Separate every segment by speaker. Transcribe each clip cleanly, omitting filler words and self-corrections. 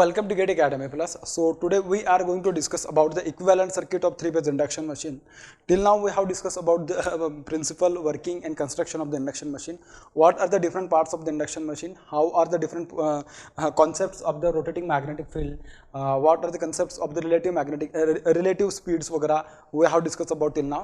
Speaker 1: welcome to Get Academy Plus. So today we are going to discuss about the equivalent circuit of three-phase induction machine. Till now we have discussed about the principle, working and construction of the induction machine. What are the different parts of the induction machine? How are the different concepts of the rotating magnetic field? What are the concepts of the relative speeds वगैरह we have discussed about till now.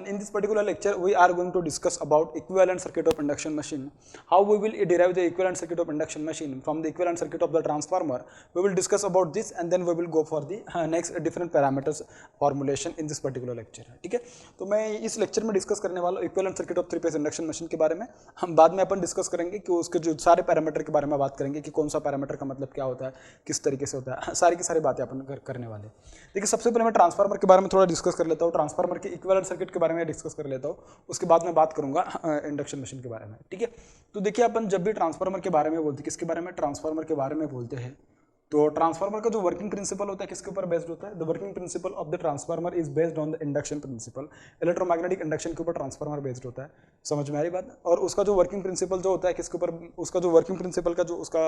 Speaker 1: In this particular lecture we are going to discuss about equivalent circuit of induction machine. How we will derive the equivalent circuit of induction machine from the equivalent circuit of the transformer. We will discuss about this and then we will go for the next different parameters formulation in this particular lecture. ठीक है, तो मैं इस lecture में discuss करने वाला हूँ equivalent circuit of three phase induction machine के बारे में. हम बाद में अपन डिस्कस करेंगे कि उसके जो सारे पैरामीटर के बारे में बात करेंगे कि कौन सा पैरामीटर का मतलब क्या होता है, किस तरीके से होता है, सारी की सारी बातें अपन करने वाले. देखिए, सबसे पहले मैं ट्रांसफार्मर के बारे में थोड़ा डिस्कस कर लेता हूँ, ट्रांसफार्मर के इक्विवेलेंट सर्किट के बारे में डिस्कस कर लेता हूँ, उसके बाद मैं बात करूंगा इंडक्शन मशीन के बारे में. ठीक है, तो देखिए अपन जब भी ट्रांसफार्मर के बारे में बोलते हैं, किसके बारे में, ट्रांसफार्मर के बारे में बोलते हैं, तो ट्रांसफार्मर का जो वर्किंग प्रिंसिपल होता है किसके ऊपर बेस्ड होता है. The working principle of the transformer is based on the induction principal. Electromagnetic induction के ऊपर ट्रांसफार्मर बेस्ड होता है. समझ में आ रही बात. और उसका जो वर्किंग प्रिंसिपल जो होता है किसके ऊपर, उसका जो वर्किंग प्रिंसिपल का जो उसका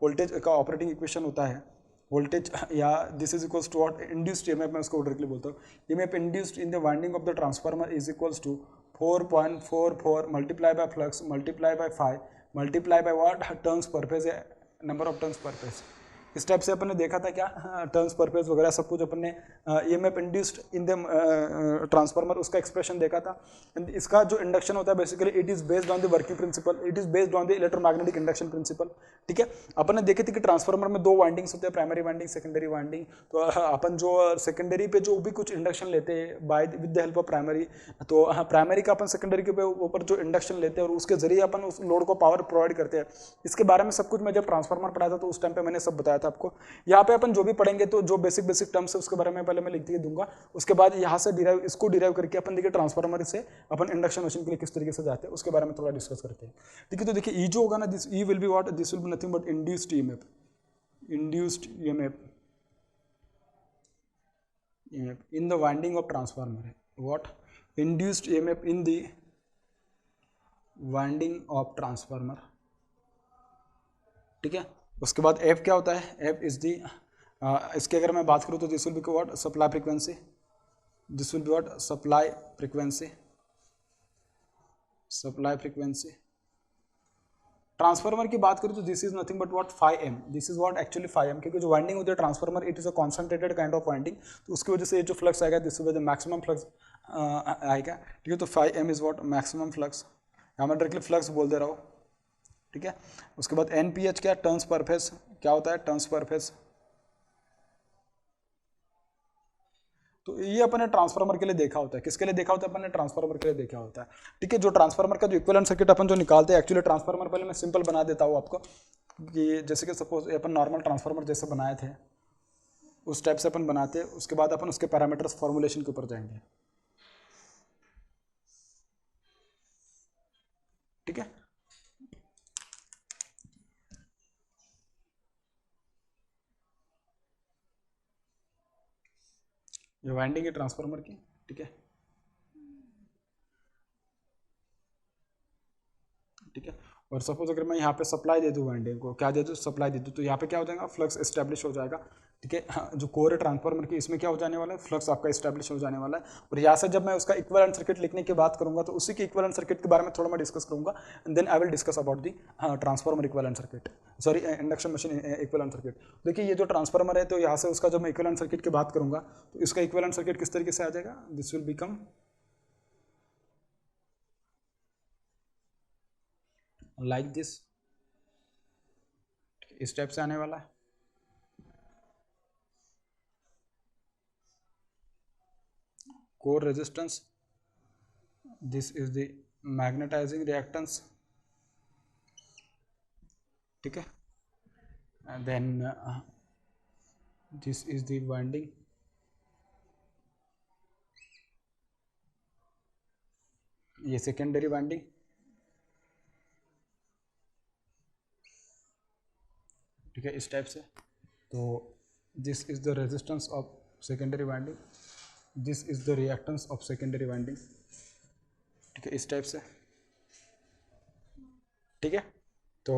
Speaker 1: वोल्टेज का ऑपरेटिंग इक्वेशन होता है, वोल्टेज या this is equals to what, induced EMF, मैं उसको डायरेक्टली बोलता हूँ. EMF induced in the winding of the transformer is equals to 4.44 multiply by flux multiply by 5 multiply by what, turns per phase, number of turns per phase. इस type से अपन ने देखा था क्या, टर्न्स पर फेज वगैरह सब कुछ अपन ने EMF induced in the transformer उसका एक्सप्रेशन देखा था. इसका जो इंडक्शन होता है basically it is based on the working principle, it is based on the electromagnetic induction principal. ठीक है, अपन ने देखे थे कि ट्रांसफार्मर में दो वाइंडिंग्स होते हैं, प्राइमरी वाइंडिंग, सेकेंडरी वाइंडिंग. तो अपन जो सेकेंडरी पे जो भी कुछ इंडक्शन लेते हैं by with the help of primary, तो प्राइमरी का अपन सेकेंडरी के ऊपर जो इंडक्शन लेते हैं और उसके जरिए अपन उस लोड को पावर प्रोवाइड करते हैं. इसके बारे में सब कुछ मैं जब ट्रांसफार्मर पढ़ाया था तो उस टाइम पे मैंने सब बताया था आपको. यहाँ पे अपन जो भी पढ़ेंगे तो जो बेसिक टर्म्स है उसके बारे में पहले मैं लिख के दूंगा, उसके बाद यहाँ से डिराइव, इसको डिराइव करके अपन देखिए ट्रांसफार्मर से अपन इंडक्शन मशीन के लिए किस तरीके से जाते हैं उसके बारे में थोड़ा डिस्कस करते हैं. ठीक है, तो देखिए ई जो होगा ना, this E will be what, this will be nothing but induced EMF, induced EMF in the winding of transformer. What, induced EMF in the winding of transformer. ठीक है, उसके बाद एफ क्या होता है, एफ इज दी, इसके अगर मैं बात करूँ तो this will be what, supply frequency, this will be what, supply frequency, supply frequency. Transformer की बात करूँ तो this is nothing but what, 5M. This is what actually 5M, क्योंकि जो वाइंडिंग होती है transformer it is a concentrated kind of winding, तो उसकी वजह से ये जो फ्लक्स आएगा this will be the maximum flux आएगा. ठीक है, तो 5M is what, maximum flux. यहाँ मैं डायरेक्टली फ्लक्स बोल दे रहा हूँ. ठीक है, उसके बाद NPH क्या, टर्न्स पर फेज, क्या होता है, टर्न्स पर फेज. तो ये अपन ने ट्रांसफार्मर के लिए देखा होता है, किसके लिए देखा होता है, अपन ने ट्रांसफार्मर के लिए देखा होता है. ठीक है, जो ट्रांसफार्मर का जो इक्विवेलेंट सर्किट अपन जो निकालते हैं, एक्चुअली ट्रांसफार्मर पहले मैं सिंपल बना देता हूँ आपको, कि जैसे कि सपोज अपन नॉर्मल ट्रांसफार्मर जैसे बनाए थे उस टाइप से अपन बनाते हैं. उसके बाद अपन उसके पैरामीटर्स फॉर्मुलेशन के ऊपर जाएंगे. ठीक है, ये वाइंडिंग है ट्रांसफार्मर की. ठीक है, ठीक है, और सपोज अगर मैं यहाँ पे सप्लाई दे दूँ वाइंडिंग को, क्या दे दूँ, सप्लाई दे दूँ, तो यहाँ पे क्या हो जाएगा, फ्लक्स एस्टेब्लिश हो जाएगा. ठीक है, हाँ, जो कोर है ट्रांसफार्मर की इसमें क्या हो जाने वाला है, फ्लक्स आपका एस्टेब्लिश हो जाने वाला है. और यहाँ से जब मैं उसका इक्विवेलेंट सर्किट लिखने की बात करूंगा तो उसी के इक्विवेलेंट सर्किट के बारे में थोड़ा मैं डिस्कस करूंगा. And then I will discuss about the transformer equivalent circuit, sorry induction machine equivalent circuit. देखिए, ये जो ट्रांसफार्मर है तो यहाँ से उसका जब मैं इक्विवेलेंट सर्किट की बात करूंगा तो इसका इक्विवेलेंट सर्किट किस तरीके से आ जाएगा, this will become like this, इस टाइप से आने वाला है. Core resistance, this is the magnetising reactance. ठीक है, and then this is the winding, ये सेकेंडरी वाइंडिंग. ठीक है, इस टाइप से. तो this is the resistance of secondary winding, this is the reactance of secondary winding. ठीक है, इस टाइप से. ठीक है, तो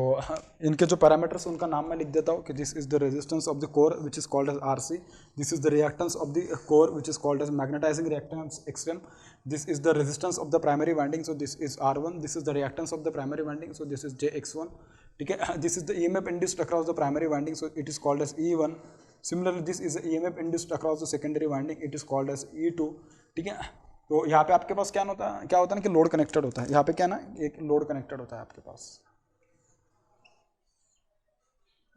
Speaker 1: इनके जो पैरामीटर्स उनका नाम मैं लिख देता हूँ कि this is the resistance of the core which is called as RC, this is the reactance of the core which is called as magnetising reactance XM, this is the resistance of the primary winding, so this is R1, this is the reactance of the primary winding, so this is JX1, ठीक है। This is the EMF induced across the primary winding, so it is called as E1, similarly this is EMF induced across the secondary winding, it is called as E2, ठीक है। तो यहाँ पे आपके पास क्या होता है ना कि लोड कनेक्टेड होता है, यहाँ पे क्या ना एक लोड कनेक्टेड होता है आपके पास,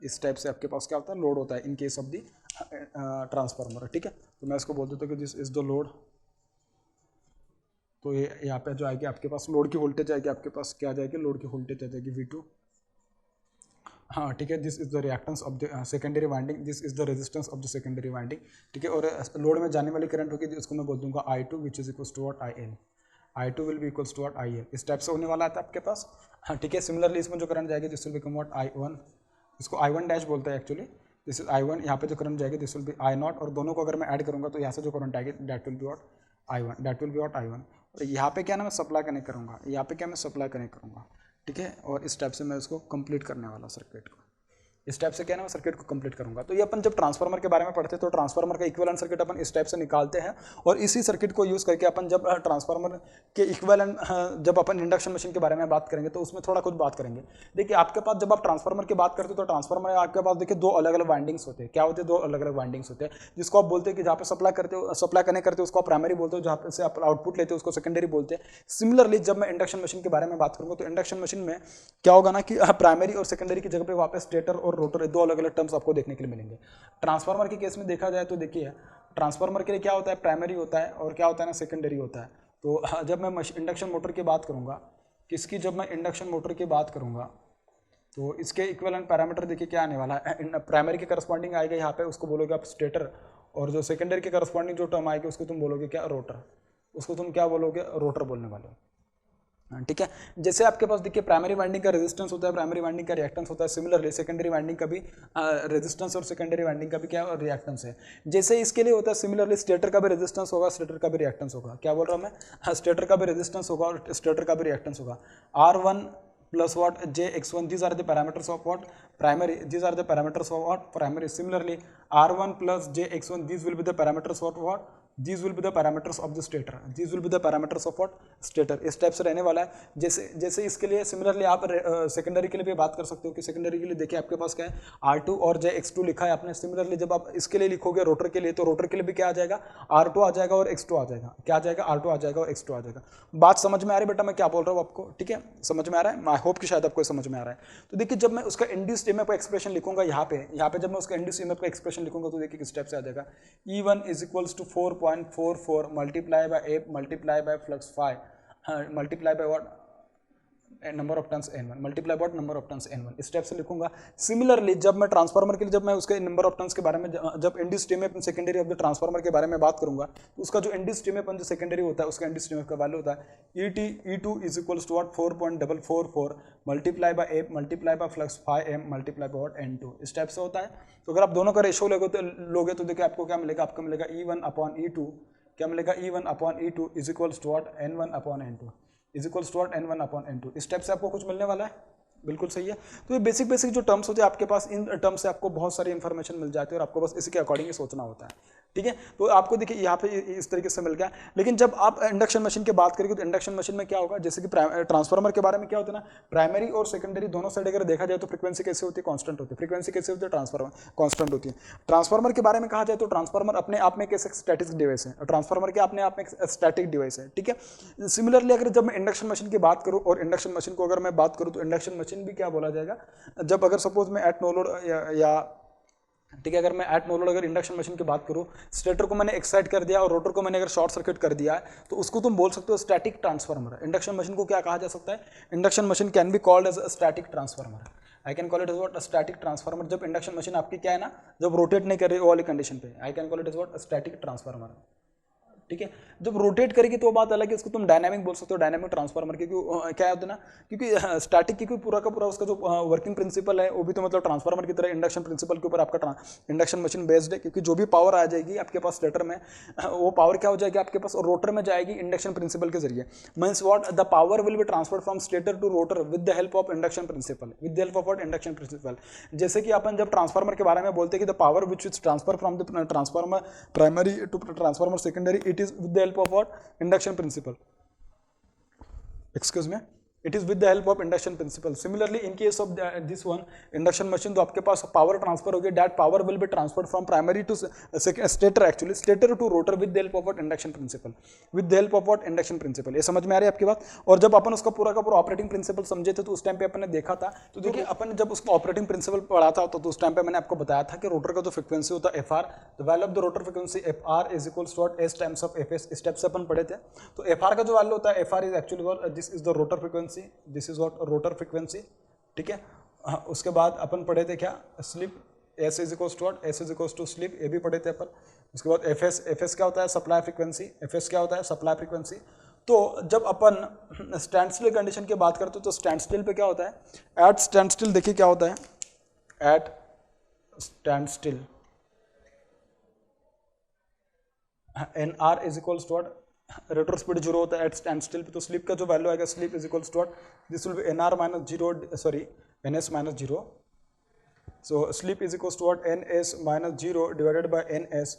Speaker 1: इस टाइप से आपके पास क्या होता है लोड होता है in case of the transformer, ठीक है। तो मैं इसको बोल देता हूँ कि दिस इज द लोड, तो ये यहाँ पे जो आएगी आपके पास लोड की वोल्टेज आएगी, आपके पास क्या आ जाएगी लोड की वोल्टेज आ जाएगी V2, हाँ ठीक है। This is the reactance of the secondary winding, this is the resistance of the secondary winding, ठीक है। और लोड में जाने वाली करंट होगी उसको मैं बोल दूंगा I2 which is equals to what IL, I2 will be equals to what IL, इस टाइप से होने वाला है आपके पास, हाँ ठीक है। सिमिलरली इसमें जो करंट जाएगी this will become what I1, इसको I1 डैश बोलते हैं एक्चुअली, दिस इज I1, यहाँ पे जो करंट जाएगी दिस विल बी I0, और दोनों को अगर मैं ऐड करूँगा तो यहाँ से जो करंट आएगी that will be what I1, that will be what I1, और यहाँ पे क्या ना मैं सप्लाई कनेक्ट करूँगा, यहाँ पे क्या मैं सप्लाई कनेक्ट करूँगा, ठीक है। और इस टाइप से मैं उसको कंप्लीट करने वाला सर्किट को, इस टाइप से क्या है ना मैं सर्किट को कंप्लीट करूंगा। तो ये अपन जब ट्रांसफार्मर के बारे में पढ़ते हैं तो ट्रांसफार्मर का इक्विवेलेंट सर्किट अपन इस टाइप से निकालते हैं, और इसी सर्किट को यूज़ करके अपन जब ट्रांसफार्मर के इक्विवेलेंट जब अपन इंडक्शन मशीन के बारे में बात करेंगे तो उसमें थोड़ा कुछ बात करेंगे। देखिए आपके पास जब आप ट्रांसफार्मर की बात करते हो तो ट्रांसफार्मर आपके पास देखिए दो अलग अलग वाइंडिंग्स होते हैं, क्या होते हैं दो अलग अलग वाइंडिंग्स होते हैं, जिसको आप बोलते हैं कि जहाँ पे सप्लाई करते हो, सप्लाई कनेक्ट करते हो उसको आप प्राइमरी बोलते हो, जहाँ से आप आउटपुट लेते हो उसको सेकेंडरी बोलते हैं। सिमिलरली जब मैं इंडक्शन मशीन के बारे में बात करूँगा तो इंडक्शन मशीन में क्या होगा ना कि प्राइमरी और सेकेंडरी की जगह पे वहाँ पे स्टेटर और रोटर दो अलग अलग टर्म्स आपको देखने के लिए मिलेंगे। ट्रांसफार्मर के केस में देखा जाए तो देखिए ट्रांसफार्मर के लिए क्या होता है प्राइमरी होता है और क्या होता है ना सेकेंडरी होता है। तो जब मैं इंडक्शन मोटर की बात करूँगा, किसकी जब मैं इंडक्शन मोटर की बात करूँगा तो इसके इक्विवेलेंट पैरामीटर देखिए क्या आने वाला है, प्राइमरी के करस्पॉन्डिंग आएगा यहाँ पे उसको बोलोगे आप स्टेटर, और जो सेकेंडरी के करस्पॉन्डिंग जो टर्म आएगी उसको तुम बोलोगे क्या रोटर, उसको तुम क्या बोलोगे रोटर बोलने वाले हो, ठीक है। जैसे आपके पास देखिए प्राइमरी वाइंडिंग का रेजिस्टेंस होता है, प्राइमरी वाइंडिंग का रिएक्टेंस होता है, सिमिलरली सेकेंडरी वाइंडिंग का भी रेजिस्टेंस और सेकेंडरी वाइंडिंग का भी क्या रिएक्टेंस है। जैसे इसके लिए होता है सिमिलरली स्टेटर का भी रेजिस्टेंस होगा, स्टेटर का भी रिएक्टेंस होगा, क्या बोल रहा हूँ मैं, स्टेटर का भी रेजिस्टेंस होगा और स्टेटर का भी रिएक्टेंस होगा। R1 plus what JX1, these are the parameters of what primary, these are the parameters of what primary. Similarly R1 plus JX1, these will be the parameters of what, these will be the parameters of the stator, these will be the parameters of what stator, इस type से रहने वाला है। जैसे इसके लिए similarly आप secondary के लिए भी बात कर सकते हो कि सेकेंडरी के लिए देखिए आपके पास क्या है R2 और JX2 लिखा है आपने। सिमिलरली जब आप इसके लिए लिखोगे रोटर के लिए तो रोटर के लिए भी क्या आ जाएगा R2 आ जाएगा और X2 आ जाएगा, क्या आ जाएगा R2 आ जाएगा और X2 आ जाएगा। बात समझ में आ रही है बेटा मैं क्या बोल रहा हूँ आपको, ठीक है समझ में आ रहा है, आई होप कि शायद आपको समझ में आ रहा है। तो देखिए जब मैं उसका इंड्यूस्ड ईएमएफ का एक्सप्रेशन लिखूंगा यहाँ पे जब मैं उसका इंड्यूस्ड ईएमएफ का एक्सप्रेशन लिखूंगा तो देखिए किस टाइप से आ जाएगा, E1 is equals to 4.44 multiply by A multiply by flux 5 multiply by what number of turns N1 multiply what number of turns N1, इस टाइप से लिखूंगा। सिमिलरली जब मैं ट्रांसफार्मर के लिए जब मैं उसके नंबर ऑफ टर्न्स के बारे में जब induced EMF secondary of the transformer के बारे में बात करूंगा तो उसका जो इंड्यूस्ड ईएमएफ जो सेकेंडरी होता है उसका इंड्यूस्ड ईएमएफ का वैल्यू होता है E2 is equals to what 4.444 multiply by A multiply by flux 5M multiply by what N2, इस टाइप से होता है। तो अगर आप दोनों का रेशियो लोगे तो देखिए आपको क्या मिलेगा, आपको मिलेगा E1 अपॉन E2, क्या मिलेगा E1 upon E2 is equals to what N1 upon N2 is equals to what N1 upon N2, इस टाइप से आपको कुछ मिलने वाला है। बिल्कुल सही है। तो ये बेसिक जो टर्म्स होते हैं आपके पास, इन टर्म्स से आपको बहुत सारी इन्फॉर्मेशन मिल जाती है और आपको बस इसी के अकॉर्डिंग ही सोचना होता है, ठीक है। तो आपको देखिए यहाँ पे इस तरीके से मिल गया। लेकिन जब आप इंडक्शन मशीन की बात करेंगे तो इंडक्शन मशीन में क्या होगा, जैसे कि ट्रांसफार्मर के बारे में क्या होता है ना, प्राइमरी और सेकेंडरी दोनों साइड अगर देखा जाए तो फ्रीक्वेंसी कैसे होती है, कांस्टेंट होती है। फ्रीक्वेंसी कैसे होती है, ट्रांसफार्मर कांस्टेंट होती है। ट्रांसफार्मर के बारे में कहा जाए तो ट्रांसफार्मर अपने आप में कैसे स्टैटिक डिवाइस है, ट्रांसफार्मर के अपने आप में स्टैटिक डिवाइस है, ठीक है। सिमिलरली अगर जब मैं इंडक्शन मशीन की बात करूँ और इंडक्शन मशीन को अगर मैं बात करूँ तो इंडक्शन मशीन भी क्या बोला जाएगा, जब अगर सपोज मैं एट नो लोड या ठीक है, अगर मैं एट नो लोड अगर इंडक्शन मशीन की बात करूं, स्टेटर को मैंने एक्साइट कर दिया और रोटर को मैंने अगर शॉर्ट सर्किट कर दिया है तो उसको तुम बोल सकते हो स्टैटिक ट्रांसफार्मर। इंडक्शन मशीन को क्या कहा जा सकता है, induction machine can be called as static transformer, I can call it as what static transformer. जब इंडक्शन मशीन आपकी क्या है ना, जब रोटेट नहीं कर रही वो वाली कंडीशन पे, I can call it as what static transformer, ठीक है। जब रोटेट करेगी तो बात अलग है, इसको तुम डायनामिक बोल सकते हो, डायनामिक ट्रांसफार्मर, क्योंकि क्या होता है ना, क्योंकि स्टैटिक की पूरा का पूरा उसका जो वर्किंग प्रिंसिपल है वो भी तो मतलब ट्रांसफार्मर की तरह इंडक्शन प्रिंसिपल के ऊपर आपका इंडक्शन मशीन बेस्ड है, क्योंकि जो भी पावर आ जाएगी आपके पास स्टेटर में, वो पावर क्या हो जाएगी आपके पास रोटर में जाएगी इंडक्शन प्रिंसिपल के जरिए। Means what, the power will be transferred from stator to rotor with the help of induction principle, with the help of what, induction principle. जैसे कि अपन जब ट्रांसफार्मर के बारे में बोलते हैं कि the power which is transfer from the transformer primary to transformer secondary, it is with the help of what, induction principle, excuse me, it is with the help of induction principle. Similarly in case of this one induction machine, तो आपके पास power transfer होगी, that power will be transferred from primary to stator, actually stator to rotor with the help of what, induction principle, with the help of what, induction principle। ये समझ में आ रही है आपकी बात। और जब अपन उसका पूरा का पूरा ऑपरेटिंग प्रिंसिपल समझे थे तो उस टाइम पे अपन ने देखा था, तो देखिए अपन जब उसका ऑपरेटिंग प्रिंसिपल पढ़ा था तो उस टाइम पे मैंने आपको बताया था कि रोटर का जो फ्रीक्वेंसी होता है FR, the value of the rotor frequency FR is equals to S times of FS, step से अपन पढ़े थे। तो FR का जो वैल्यू होता है, FR is actually this is the rotor frequency, this is rotor frequency, ठीक है। उसके बाद अपन पढ़े थे क्या, slip, S is equals to what, S is equals to slip, ये भी पढ़े थे अपन। उसके बाद FS क्या होता है, सप्लाई फ्रीक्वेंसी, FS क्या होता है, सप्लाई फ्रीक्वेंसी। तो जब अपन स्टैंड स्टिल कंडीशन की बात करते हो तो स्टैंड स्टिल पे क्या होता है, एट स्टैंड स्टिल देखिए क्या होता है, at stand still NR is equals to what, rotor speed 0 होता है एट स्टैंड स्टिल पे। तो स्लिप का जो वैल्यू आएगा, slip is equals to what, this will be NR minus 0, sorry NS minus 0। So slip is equals to what, NS minus 0 divided by NS,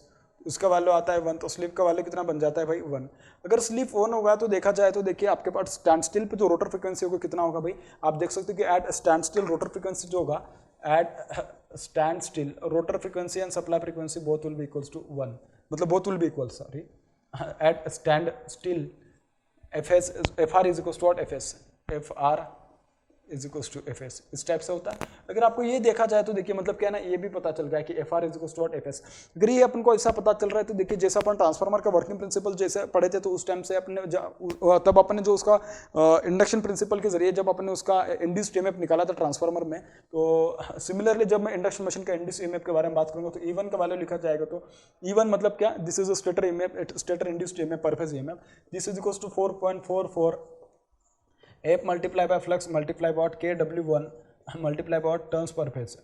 Speaker 1: उसका value आता है 1। तो स्लिप का वैल्यू कितना बन जाता है भाई, 1। अगर स्लिप 1 होगा तो देखा जाए तो देखिए आपके पास स्टैंड स्टिल पे जो रोटर फ्रीक्वेंसी होगा कितना होगा भाई, आप देख सकते हो कि at stand still rotor frequency जो होगा, at stand still rotor frequency and supply frequency both will be equals to 1, मतलब both will be equal, sorry, at stand still FR is equals to what, FR is equals to FS, इस type से होता है। अगर आपको ये देखा जाए तो देखिए मतलब क्या ना, ये भी पता चल गया कि FR is equals to what, FS। अगर ये अपन को ऐसा पता चल रहा है तो देखिए जैसे अपन ट्रांसफार्मर का वर्किंग प्रिंसिपल जैसे पढ़े थे तो उस टाइम से अपने तब अपने जो उसका इंडक्शन प्रिंसिपल के जरिए जब अपने उसका इंड्यूस्ड ईएमएफ निकाला था ट्रांसफार्मर में, तो सिमिलरली जब मैं इंडक्शन मशीन का इंड्यूस्ड ईएमएफ के बारे में बात करूंगा तो E1 का वैल्यू लिखा जाएगा। तो E1 मतलब क्या, this is a stator EMF, stator induced EMF per phase EMF, this is equals to 4.44 F multiply by flux multiply by KW1 multiply by turns per phase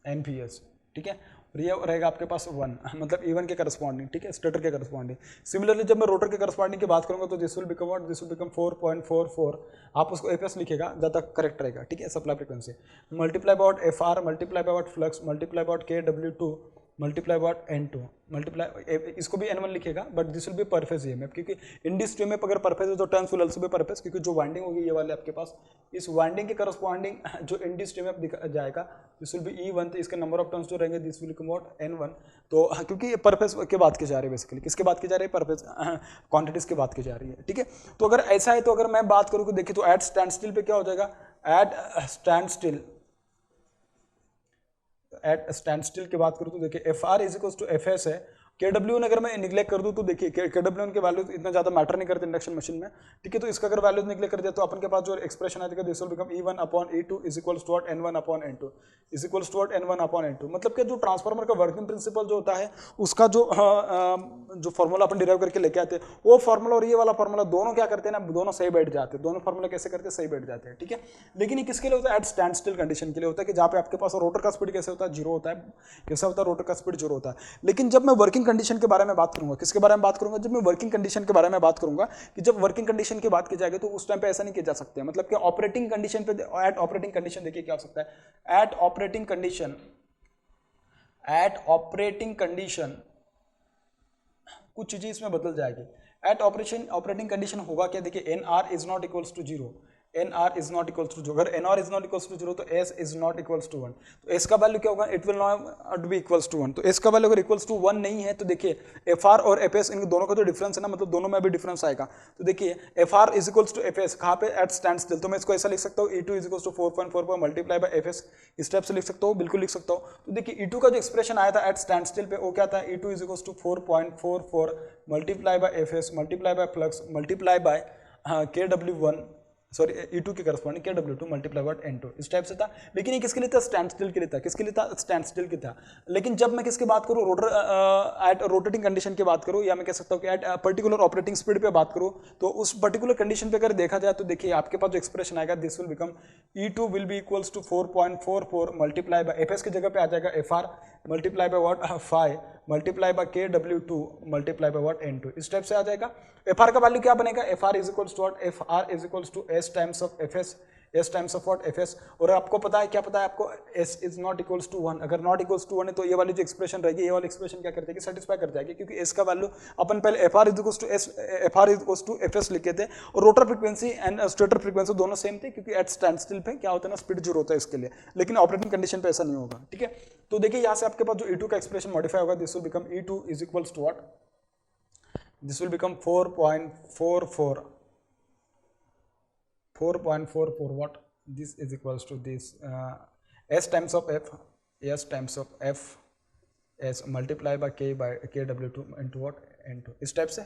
Speaker 1: NPS, ठीक है। और ये रहेगा आपके पास 1, मतलब E1 के करस्पॉन्डिंग, ठीक है, स्टेटर के करस्पॉन्डिंग। सिमिलरली जब मैं रोटर के करस्पॉन्डिंग की बात करूंगा तो this will become what, this will become 4.44, आप उसको FS लिखेगा ज़्यादा करेक्ट रहेगा, ठीक है, supply frequency multiply by FR multiply by flux multiply by KW2 multiply bye N2 multiply, इसको भी N1 लिखेगा बट दिस विल बी पर फेज ईएमएफ, क्योंकि इंड्यूस्ड ईएमएफ अगर पर फेज है तो टर्न्स विल आल्सो बी पर फेज, क्योंकि जो वाइंडिंग होगी ये वाले आपके पास, इस वाइंडिंग के करस्पॉन्डिंग जो इंड्यूस्ड ईएमएफ जाएगा दिस विल बी E1, तो इसके नंबर ऑफ टर्न्स जो रहेंगे this will come what, N1। तो क्योंकि पर फेज के बात की जा रही है, बेसिकली किसके बात की जा रही है, पर फेज क्वांटिटीज की बात की जा रही है, ठीक है। तो अगर ऐसा है तो अगर मैं बात करूँ तो देखिए तो एट स्टैंड स्टिल पे क्या हो जाएगा, at stand still, at stand still की बात करूँ तो देखिए FR is equals to FS है, KW1 अगर मैं निगलेक्ट कर दूं तो देखिए KW1 के वैल्यूज इतना ज्यादा मैटर नहीं करते इंडक्शन मशीन में, ठीक है। तो इसका अगर वैल्यूज निगलेक्ट कर दिया तो अपन के पास जो एक्सप्रेशन आएगा this will become E1 upon E2 is equals to what, N1 upon N2 is equals to what, N1 upon N2। मतलब कि जो ट्रांसफार्मर का वर्किंग प्रिंसिपल जो होता है उसका जो फॉर्मूला अपन डिराइव करके लेके आते हैं वो फॉर्मूला और ये वाला फॉर्मूला दोनों क्या करते हैं ना, दोनों सही बैठ जाते हैं, दोनों फॉर्मूला कैसे करते हैं, सही बैठ जाते हैं, ठीक है। लेकिन ये किसके लिए होता है, एट स्टैंड स्टिल कंडीशन के लिए होता है, कि जहाँ पे आपके पास रोटर का स्पीड कैसे होता है, 0 होता है, कैसा होता है, रोटर का स्पीड 0 होता है। लेकिन जब मैं वर्किंग कंडीशन के बारे में बात करूंगा, किसके बारे में बात करूंगा, जब मैं वर्किंग कंडीशन के बारे में बात करूंगा, कि जब वर्किंग कंडीशन की बात की जाएगी तो उस टाइम पे ऐसा नहीं किया जा सकता है, मतलब कि ऑपरेटिंग कंडीशन पे, एट ऑपरेटिंग कंडीशन देखिए क्या हो सकता है, at operating condition, at operating condition कुछ चीजें इसमें बदल जाएगी। एट ऑपरेटिंग कंडीशन होगा क्या, देखिए NR is not equals to 0, NR is not equals to 0, अगर NR is not equals to 0 तो S is not equals to 1, तो S का वैल्यू क्या होगा, it will not be equals to 1। तो S का वैल्यू अगर इक्वल्स टू 1 नहीं है तो देखिए FR और FS इन दोनों का जो डिफरेंस है ना, मतलब दोनों में भी डिफरेंस आएगा। तो देखिए FR is equals to FS कहाँ पे, एट स्टैंड स्टिल, तो मैं इसको ऐसा लिख सकता हूँ E2 is equals to 4.44 multiply by FS, इस टाइप से लिख सकता हूँ, बिल्कुल लिख सकता हूँ। तो देखिए E2 का जो एक्सप्रेशन आया था एट स्टैंड स्टिल पे वो क्या था, E2 is equals to 4.44 multiply by FS multiply by flux multiply by KW1 sorry E2 के corresponding KW2 multiply bye N2 इस टाइप से था। लेकिन ये किसके लिए था? स्टैंड स्टिल के लिए था। किसके लिए था? स्टैंड स्टिल के था। लेकिन जब मैं किसकी बात करूँ, रोटर एट रोटेटिंग कंडीशन की बात करूँ, या मैं कह सकता हूँ कि एट पर्टिकुलर ऑपरेटिंग स्पीड पे बात करूँ, तो उस पर्टिकुलर कंडीशन पे अगर देखा जाए तो देखिए आपके पास जो एक्सप्रेशन आएगा, this will become E2 will be equals to 4.44 multiply by FS की जगह पे आ जाएगा FR multiply by what 5 multiply by KW2 multiply by what N2 इस टाइप से आ जाएगा। FR का वैल्यू क्या बनेगा? FR is equals to what? FR is equals to S times of FS, S times of what? FS। और आपको पता है क्या पता है आपको? S is not equals to 1। अगर नॉट इक्वल्स टू 1 है तो ये वाली जो एक्सप्रेशन रहेगी, ये वाली एक्सप्रेशन क्या कर देगी? सेटिस्फाई कर जाएगी, क्योंकि S का वैल्यू अपन पहले FR is equals to S, FR is equals to FS लिखे थे, और rotor frequency and stator frequency दोनों सेम थे, क्योंकि एट स्टैंड स्टिल पे क्या होता है ना, स्पीड जीरो होता है इसके लिए। लेकिन ऑपरेटिंग कंडीशन पे ऐसा नहीं होगा, ठीक है। तो देखिए यहाँ से आपके पास जो E2 का एक्सप्रेशन मॉडिफाई होगा, this will become E2 is equals to what? This will become 4.44 what? This is equals to this S times of F, S times of F, S multiply by K by KW2 into what? N2 इस type से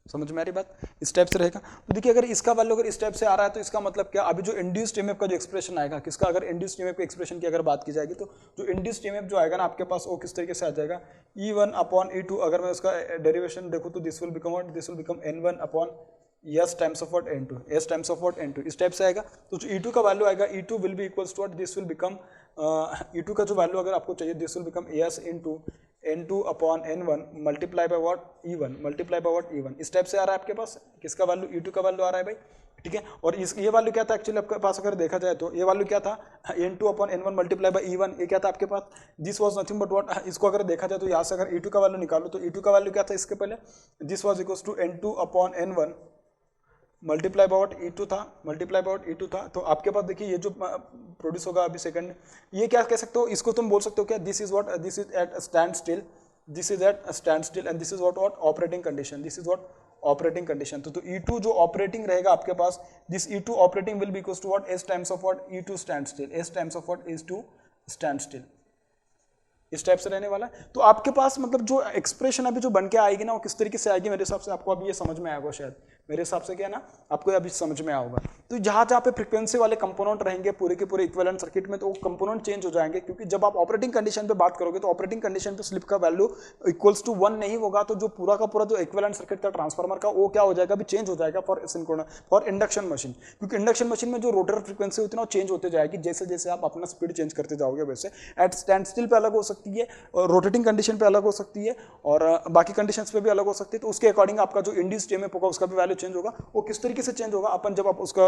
Speaker 1: समझ में आ रही बात? इस type से रहेगा। तो देखिए अगर इसका वैल्यू अगर इस टाइप से आ रहा है तो इसका मतलब क्या? अभी जो इंड्यूस्ड ईएमएफ का जो एक्सप्रेशन आएगा, किसका? अगर इंड्यूस्ड ईएमएफ के एक्सप्रेशन की अगर बात की जाएगी तो जो इंड्यूस्ड ईएमएफ जो आएगा ना आपके पास, वो किस तरीके से आ जाएगा? E1 upon E2। अगर मैं उसका डेरिवेशन देखूँ तो this will become what? This will become N1 upon S times of what? N2, S times of what? N2 इस टाइप से आएगा। तो जो E2 का वैल्यू आएगा, E2 will be equals to what? This will become E2 का जो value अगर आपको चाहिए, this will become S into N2 upon N1 multiply by what? E1 multiply by what? E1 इस टाइप से आ रहा है आपके पास। किसका वैल्यू? E2 का वैल्यू आ रहा है भाई, ठीक है। और इस ये वैल्यू क्या था एक्चुअली आपके पास? अगर देखा जाए तो ये वैल्यू क्या था? N2 upon N1 multiply bye E1, ये क्या था आपके पास? This was nothing but what? इसको अगर देखा जाए तो यहाँ से अगर E2 का वैल्यू निकालो तो E2 का वैल्यू क्या था इसके पहले? This was equals to N2 upon N1 multiply by what? E2 था, मल्टीप्लाई बाय व्हाट? E2 था। तो आपके पास देखिए ये जो प्रोड्यूस होगा अभी सेकंड, ये क्या कह सकते हो? इसको तुम बोल सकते हो क्या? This is what? This is at stand still, this is at stand still and this is what? What? Operating condition. This is what? Operating condition. तो E2 जो ऑपरेटिंग रहेगा आपके पास, this E2 operating will be equals to what? S times of what? E2 stand still, S times of what? E2 stand still इस type से रहने वाला है। तो आपके पास मतलब जो एक्सप्रेशन अभी जो बन के आएगी ना, वो किस तरीके से आएगी, मेरे हिसाब से आपको अभी ये समझ में आएगा शायद। मेरे हिसाब से क्या है ना, आपको अभी समझ में आएगा। तो जहाँ जहाँ पे फ्रीक्वेंसी वाले कंपोनेंट रहेंगे पूरे के पूरे इक्विवेलेंट सर्किट में, तो वो कंपोनेंट चेंज हो जाएंगे, क्योंकि जब आप ऑपरेटिंग कंडीशन पे बात करोगे तो ऑपरेटिंग कंडीशन पे स्लिप का वैल्यू इक्वल्स टू 1 नहीं होगा, तो जो पूरा का पूरा जो इक्विवेलेंट सर्किट था ट्रांसफार्मर का, वो क्या हो जाएगा? अभी चेंज हो जाएगा फॉर इंडक्शन मशीन। क्योंकि इंडक्शन मशीन में जो रोटर फ्रीक्वेंसी होती है ना, वो चेंज होते जाएगी जैसे जैसे आप अपना स्पीड चेंज करते जाओगे। वैसे एट स्टैंड स्टिल पे अलग हो सकती है, रोटेटिंग कंडीशन पे अलग हो सकती है, और बाकी कंडीशंस पे भी अलग हो सकती है। तो उसके अकॉर्डिंग आपका जो इंड्यूस्ड ईएमएफ होगा उसका भी वैल्यू चेंज होगा। वो किस तरीके से चेंज होगा, अपन जब आप उसका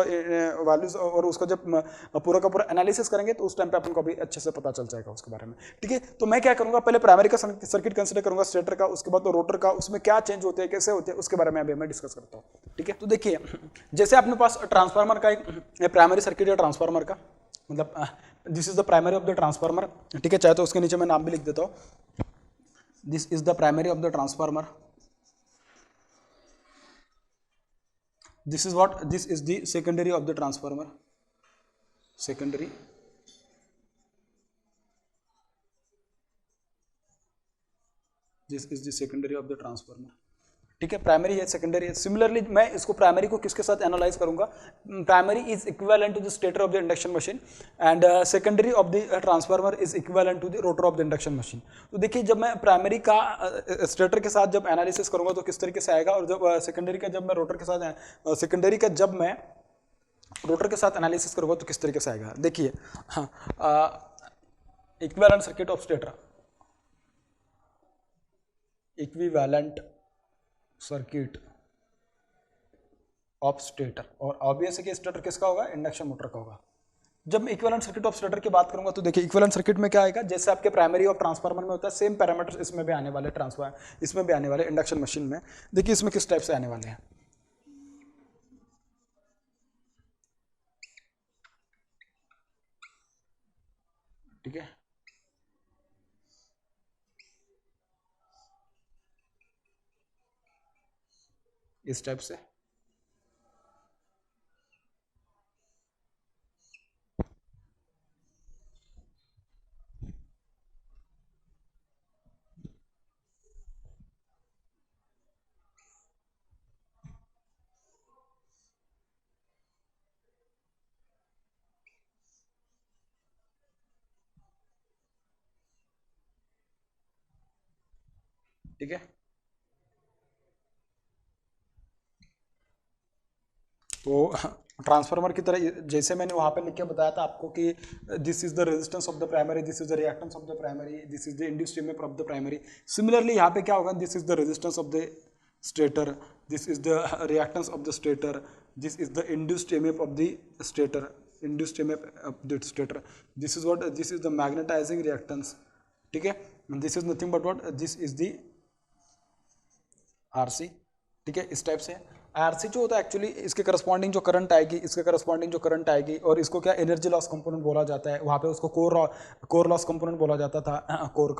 Speaker 1: वैल्यूज और उसका जब पूरा का पूरा एनालिसिस करेंगे तो उस टाइम पे अपन को भी अच्छे से पता चल जाएगा उसके बारे में, ठीक है। तो मैं क्या करूंगा, पहले प्राइमरी का सर्किट कंसिडर करूंगा, स्टेटर का, उसके बाद तो रोटर का, उसमें क्या चेंज होते हैं, कैसे होते हैं, उसके बारे में अभी मैं डिस्कस करता हूँ, ठीक है। तो देखिए जैसे अपने पास ट्रांसफार्मर का एक प्राइमरी सर्किट है ट्रांसफार्मर का, मतलब this is the primary of the transformer, ठीक है। चाहे तो उसके नीचे मैं नाम भी लिख देता हूँ, this is the primary of the transformer, this is what? This is the secondary of the transformer, secondary, this is the secondary of the transformer, ठीक है। प्राइमरी है, सेकेंडरी है। सिमिलरली मैं इसको प्राइमरी को किसके साथ एनालाइज करूंगा? Primary is equivalent to the stator of the induction machine and secondary of the transformer is equivalent to the rotor of the induction machine. तो देखिए जब मैं प्राइमरी का स्टेटर के साथ जब एनालिसिस करूंगा तो किस तरीके से आएगा, और जब सेकेंडरी का जब मैं रोटर के साथ सेकेंडरी का जब मैं रोटर के साथ एनालिसिस करूंगा तो किस तरीके से आएगा। देखिए हाँ, equivalent circuit of stator, equivalent circuit of stator, और ऑब्वियस है कि स्टेटर किसका होगा? इंडक्शन मोटर का होगा। जब मैं इक्विवेलेंट सर्किट ऑफ स्टेटर की बात करूंगा तो देखिए इक्विवेलेंट सर्किट में क्या आएगा, जैसे आपके प्राइमरी ऑफ ट्रांसफार्मर में होता है, सेम पैरामीटर्स इसमें भी आने वाले, ट्रांसफार्मर इसमें भी आने वाले, इंडक्शन मशीन में। देखिए इसमें किस टाइप से आने वाले हैं, ठीक है। इस टाइप से ठीक है। तो ट्रांसफार्मर की तरह जैसे मैंने वहां पे लिख के बताया था आपको कि this is the resistance of the primary, this is the reactance of the primary, this is the induced EMF of the primary. Similarly यहाँ पे क्या होगा, this is the resistance of the stator, this is the reactance of the stator, this is the induced EMF of the stator, induced EMF of the stator, this is what, this is the magnetizing reactance, ठीक है। this is nothing but what, this is the RC, ठीक है। इस type से RC जो होता है actually इसके करस्पॉन्डिंग जो करंट आएगी, इसके करस्पॉन्डिंग जो करंट आएगी, और इसको क्या एनर्जी लॉस कंपोनेंट बोला जाता है। वहाँ पे उसको कोर लॉस कंपोनेंट बोला जाता था। कोर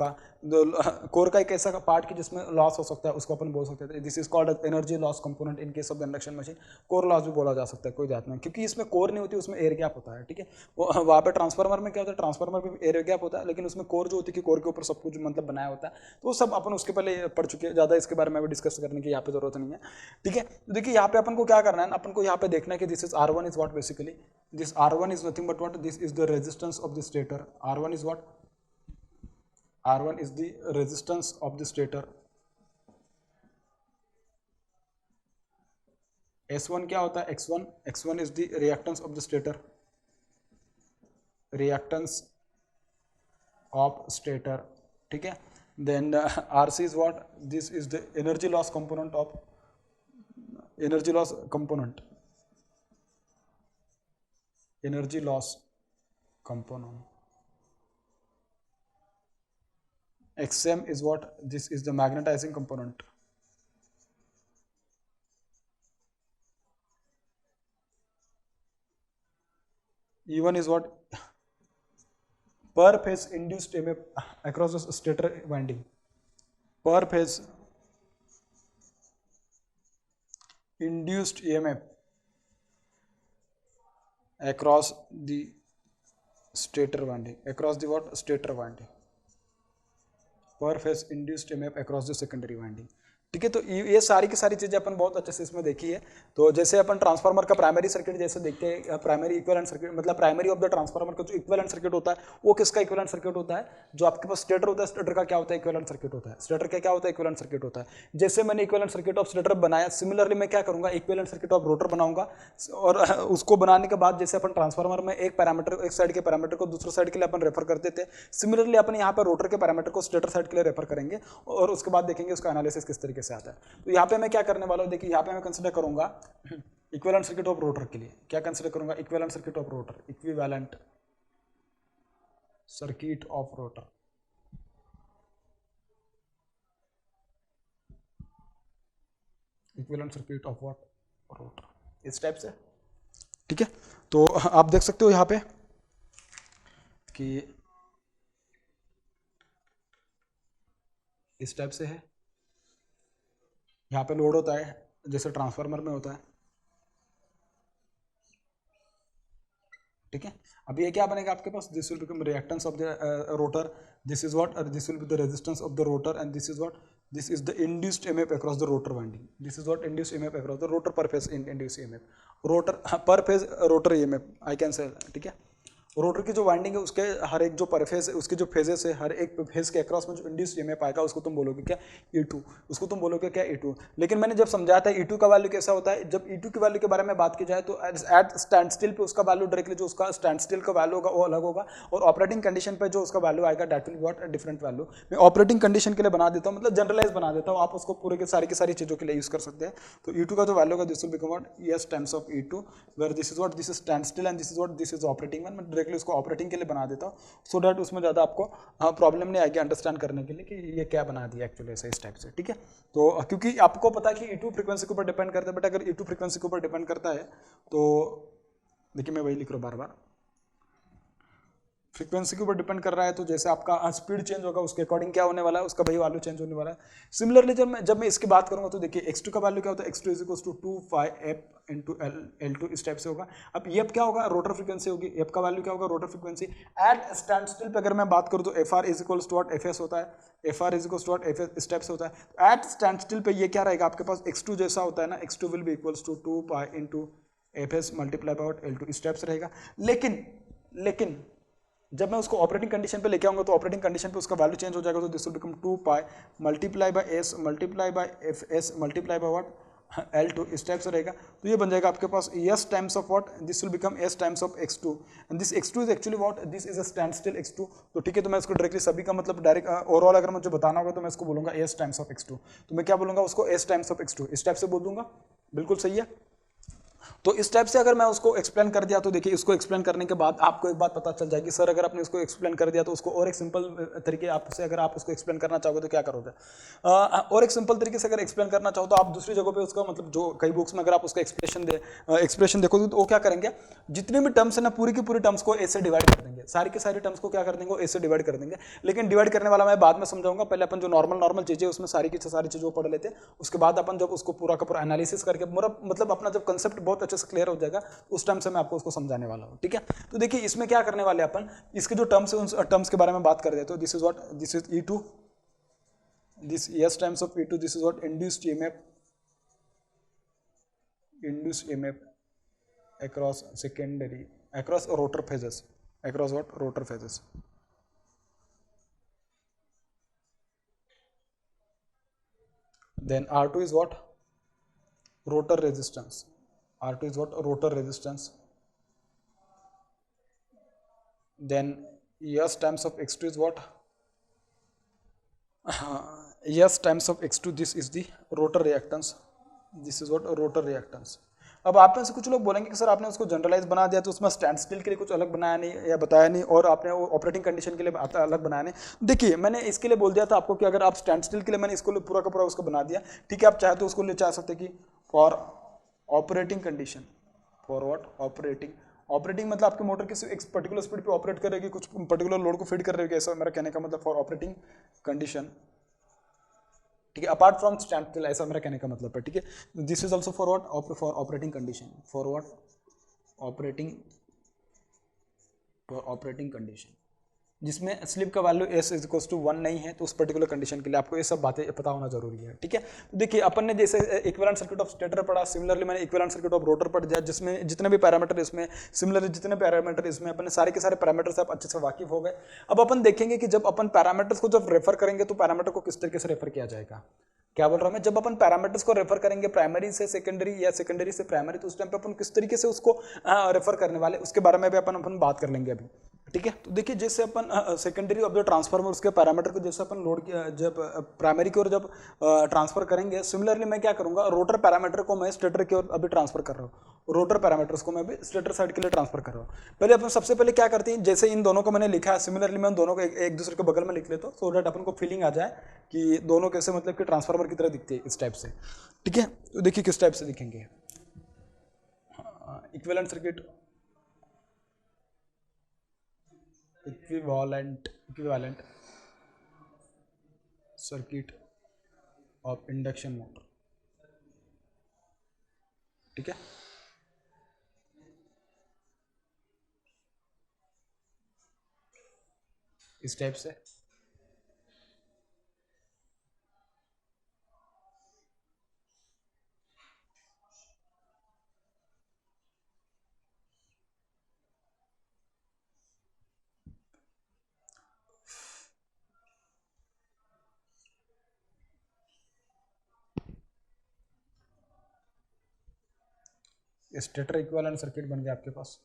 Speaker 1: का एक ऐसा पार्ट की जिसमें लॉस हो सकता है, उसको अपन बोल सकते थे this is called energy loss component in case of the induction machine. Core loss भी बोला जा सकता है, कोई बात नहीं, क्योंकि इसमें कोर नहीं होती, उसमें एयर गैप होता है, ठीक है। वहाँ पे ट्रांसफार्मर में क्या होता है, ट्रांसफार्मर में एयर गैप होता है, लेकिन उसमें कोर जो होती है कि कोर के ऊपर सब कुछ मतलब बनाया होता है। तो वो सब अपन उसके पहले पढ़ चुके हैं, ज़्यादा इसके बारे में भी डिस्कस करने की यहाँ पे जरूरत नहीं है, ठीक है। देखिए यहाँ पे अपन को क्या करना है, अपन को यहाँ पे देखना है कि this is R1 is what, basically this R1 is nothing but what, this is the resistance of the stator. R1 is what, R1 is the resistance of the stator. S1 क्या होता है, X1 is the reactance of the stator, reactance of stator, ठीक है। Then RC is what, this is the energy loss component of, energy loss component, energy loss component। XM is what, this is the magnetizing component। E1 is what, per phase induced EMF across the stator winding, per phase induced EMF across the stator winding, across the what, stator winding, per phase induced EMF across the secondary winding, ठीक है। तो ये सारी की सारी चीजें अपन बहुत अच्छे से इसमें देखी है। तो जैसे अपन ट्रांसफार्मर का प्राइमरी सर्किट जैसे देखते हैं, प्राइमरी इक्विवेलेंट सर्किट मतलब प्राइमरी ऑफ द ट्रांसफार्मर का जो इक्विवेलेंट सर्किट होता है वो किसका इक्विवेलेंट सर्किट होता है, जो आपके पास स्टेटर होता है, स्टेटर का क्या होता है, इक्विवेलेंट सर्किट होता है। स्टेटर का क्या होता है, इक्विवेलेंट सर्किट होता है। जैसे मैंने इक्विवेलेंट सर्किट ऑफ स्टेटर बनाया, सिमिलरली मैं क्या करूंगा, इक्विवेलेंट सर्किट ऑफ रोटर बनाऊंगा, और उसको बनाने के बाद जैसे अपन ट्रांसफार्मर में एक पैरामीटर, एक साइड के पैरामीटर को दूसरे साइड के लिए अपन रेफर करते थे, सिमिलरली अपन यहाँ पर रोटर के पैरामीटर को स्टेटर साइड के लिए रेफर करेंगे, और उसके बाद देखेंगे उसका एनालिसिस किस तरीके से आता है। तो यहाँ पे मैं क्या करने वाला हूँ, देखिए यहाँ पे मैं कंसीडर करूंगा इक्विवेलेंट सर्किट ऑफ रोटर के लिए, क्या कंसीडर करूंगा, equivalent circuit of rotor, equivalent circuit of rotor, equivalent circuit of what, rotor, इस टाइप से, ठीक है। तो आप देख सकते हो यहाँ पे कि इस टाइप से है, यहाँ पे लोड होता है जैसे ट्रांसफार्मर में होता है, ठीक है। अब ये क्या बनेगा आपके पास, this will become reactance of the rotor, this is what, this will be the resistance of the rotor, and this is what, this is the induced EMF across the rotor winding, this is what induced EMF across the rotor per phase induced EMF, rotor per phase rotor EMF I can say, ठीक है। Rotor की जो winding है उसके हर एक जो परफेज है, उसके जो फेजेस है, हर एक फेज के अक्रॉस में जो इंड्यूस्ड EMF आएगा उसको तुम बोलोगे क्या, E2, उसको तुम बोलोगे क्या, E2। लेकिन मैंने जब समझाया था E2 का वैल्यू कैसा होता है, जब E2 की वैल्यू के बारे में बात की जाए तो एट स्टैंड स्टिल पे उसका वैल्यू डायरेक्टली जो उसका स्टैंड स्टिल का वैल्यू होगा वो अलग होगा, और ऑपरेटिंग कंडीशन पे जो उसका वैल्यू आएगा that will what, different value. मैं ऑपरेटिंग कंडीशन के लिए बना देता हूँ, मतलब जनरलाइज बना देता हूँ, आप उसको पूरे की सारी चीज़ों के लिए यूज कर सकते हैं। तो E2 का जो वैल्यू होगा this will become what, ES times of E2, where this is what, this is stand still and this is what, this is operating one. मैं डायरेक्टली उसको ऑपरेटिंग के लिए बना देता हूँ, सो डैट उसमें ज़्यादा आपको प्रॉब्लम नहीं आएगी अंडरस्टैंड करने के लिए कि ये क्या बना दिया एक्चुअली ऐसे इस टाइप से, ठीक है। तो क्योंकि आपको पता है कि E2 फ्रीक्वेंसी के ऊपर डिपेंड करता है, बट अगर E2 फ्रीक्वेंसी के ऊपर डिपेंड करता है तो देखिए मैं वही लिख रहा हूँ बार बार, फ्रीक्वेंसी के ऊपर डिपेंड कर रहा है, तो जैसे आपका स्पीड चेंज होगा उसके अकॉर्डिंग क्या होने वाला है, उसका भाई वैल्यू चेंज होने वाला है। सिमिलरली जब मैं इसकी बात करूंगा तो देखिए x2 का वैल्यू क्या होता है, x2 is equal to 2 pi f into L2 इस टाइप से होगा। अब एफ क्या होगा, रोटर फ्रीक्वेंसी होगी, एफ का वैल्यू क्या होगा, rotor frequency. At stand still पे अगर मैं बात करूँ तो FR is equal to what, FS होता है, FR is equal to what, FS इस टाइप से होता है। एट स्टैंड स्टिल पे ये क्या रहेगा आपके पास, x2 जैसा होता है ना, x2 will be equals to 2 pi into FS multiply by L2 इस टाइप से रहेगा। लेकिन जब मैं उसको ऑपरेटिंग कंडीशन पे लेके आऊंगा तो ऑपरेटिंग कंडीशन पे उसका वैल्यू चेंज हो जाएगा, तो this will become 2 pi multiply by S multiply by F S multiply by what L2 इस टाइप से रहेगा। तो ये बन जाएगा आपके पास s times of what, this will become s times of x2 and this x2 is actually what, this is a stand still x2। तो ठीक है, तो मैं इसको डायरेक्टली सभी का मतलब डायरेक्ट ओवरऑल अगर मुझे बताना होगा तो मैं इसको बोलूंगा s टाइम्स ऑफ x2। तो मैं क्या बोलूंगा उसको, s टाइम्स ऑफ x2 इस टाइप से बोल दूंगा। बिल्कुल सही है। तो इस टाइप से अगर मैं उसको एक्सप्लेन कर दिया तो देखिए, इसको एक्सप्लेन करने के बाद आपको एक बात पता चल जाएगी, सर अगर आपने इसको एक्सप्लेन कर दिया तो उसको और एक सिंपल तरीके आपसे अगर आप उसको एक्सप्लेन करना चाहोगे तो क्या करोगे। और एक सिंपल तरीके से अगर एक्सप्लेन करना चाहो तो आप दूसरी जगह पे उसका मतलब जो कई बुक्स में अगर आप उसका एक्सप्रेशन देखोगे तो वो क्या करेंगे, जितने भी टर्म्स है ना पूरी की पूरी टर्म्स को ए से डिवाइड कर देंगे, सारी के सारी टर्म्स को क्या कर देंगे, ए से डिवाइड कर देंगे। लेकिन डिवाइड करने वाला मैं बाद में समझाऊंगा, पहले अपन जो नॉर्मल चीजें उसमें सारी की सारी चीजों को पढ़ लेते हैं, उसके बाद अपन जब उसको पूरा का पूरा एनालिसिस करके पूरा मतलब अपना जब कंसेप्ट बहुत अच्छे से क्लियर हो जाएगा उस टाइम से मैं आपको उसको समझाने वाला हूं। ठीक है, तो देखिए इसमें क्या करने वाले अपन, इसके जो टर्म्स है उन टर्म्स के बारे में बात कर देते हो। This is what, this is E2, this s times of E2, this is what induced EMF across secondary, across rotor phases, across what, rotor phases. Then R2 is what, rotor resistance. R2 is what, rotor resistance. Then s times of x2 is what, s times of x2, this is the rotor reactance, this is what, rotor reactance. अब आप में से कुछ लोग बोलेंगे कि sir आपने उसको जनरलाइज बना दिया तो उसमें स्टैंड स्टिल के लिए कुछ अलग बनाया नहीं या बताया नहीं, और आपने वो ऑपरेटिंग कंडीशन के लिए अलग बनाया नहीं। देखिए मैंने इसके लिए बोल दिया था आपको कि अगर आप स्टैंड स्टिल के लिए मैंने इसको पूरा का पूरा उसको बना दिया, ठीक है, आप चाहे तो उसको ले चाह सकते कि for operating condition, for what, operating मतलब आपकी मोटर किसी एक पर्टिकुलर स्पीड पे ऑपरेट करेगी, कुछ पर्टिकुलर लोड को फीड कर रही है, ऐसा मेरा कहने का मतलब फॉर ऑपरेटिंग कंडीशन। ठीक है, अपार्ट फ्रॉम स्टैंड स्टिल, ऐसा मेरा कहने का मतलब है। ठीक है, this is also for what, for operating condition, for what, operating, for operating condition जिसमें स्लिप का value s is equal to 1 नहीं है, तो उस पर्टिकुलर कंडीशन के लिए आपको ये सब बातें पता होना जरूरी है। ठीक है, तो देखिए अपन ने जैसे इक्विवेलेंट सर्किट ऑफ स्टेटर पढ़ा, सिमिलरली मैंने इक्विवेलेंट सर्किट ऑफ रोटर पढ़ दिया, जिसमें जितने भी पैरामीटर इसमें सिमिलरली जितने पैरामीटर इसमें अपन सारे के सारे पैरामीटर से आप अच्छे से वाकिफ हो गए। अब अपन देखेंगे कि जब अपन पैरामीटर्स को जब रेफर करेंगे तो पैरामीटर को किस तरीके से रेफर किया जाएगा। क्या बोल रहा हूं मैं, जब अपन पैरामीटर्स को रेफर करेंगे प्राइमरी से सेकेंडरी या सेकेंडरी से प्राइमरी, तो उस टाइम पे अपन किस तरीके से उसको रेफर करने वाले उसके बारे में भी अपन बात कर लेंगे अभी। ठीक है, तो देखिए जैसे अपन सेकेंडरी ऑफ द ट्रांसफार्मर उसके पैरामीटर को जैसे अपन लोड जब प्राइमरी की ओर जब ट्रांसफर करेंगे, सिमिलरली मैं क्या करूंगा, रोटर पैरामीटर को मैं स्टेटर की ओर अभी ट्रांसफर कर रहा हूँ, रोटर पैरामीटर्स को मैं अभी स्टेटर साइड के लिए ट्रांसफर कर रहा हूँ। पहले अपन सबसे पहले क्या करते हैं, जैसे इन दोनों को मैंने लिखा है, सिमिलरली मैं उन दोनों को एक दूसरे के बगल में लिख लेता हूँ, सो दैट अपन को फीलिंग आ जाए कि दोनों कैसे मतलब कि ट्रांसफार्मर की तरह दिखते हैं इस टाइप से। ठीक है, तो देखिए किस टाइप से दिखेंगे, equivalent circuit, equivalent circuit of induction motor. ठीक है, इस टाइप से स्टेटर इक्विवेलेंट सर्किट बन गया आपके पास।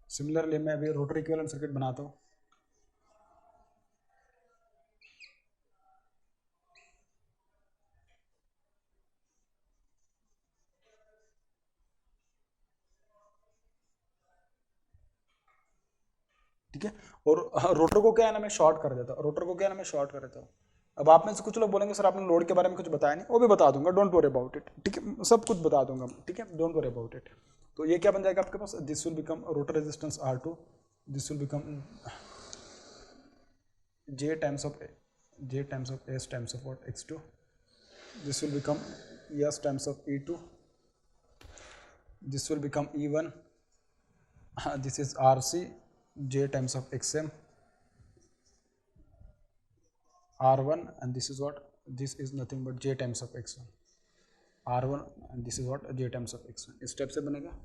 Speaker 1: सिमिलरली मैं अभी रोटर इक्विवेलेंट सर्किट बनाता हूँ। ठीक है, और रोटर को क्या है ना मैं शॉर्ट कर देता हूँ, रोटर को क्या है ना मैं शॉर्ट कर देता हूँ। अब आप में से कुछ लोग बोलेंगे सर आपने लोड के बारे में कुछ बताया नहीं, वो भी बता दूंगा, डोंट वरी अबाउट इट। ठीक है, सब कुछ बता दूंगा, ठीक है, डोंट वरी अबाउट इट। तो ये क्या बन जाएगा आपके पास, this will become rotor resistance R2, this will become J times of S times of what, X2, this will become S times of E2, this will become E1, this is RC, J times of XM, R1, and this is what, this is nothing but j times of x1 R1 and this is what j times of x1, इस step से बनेगा।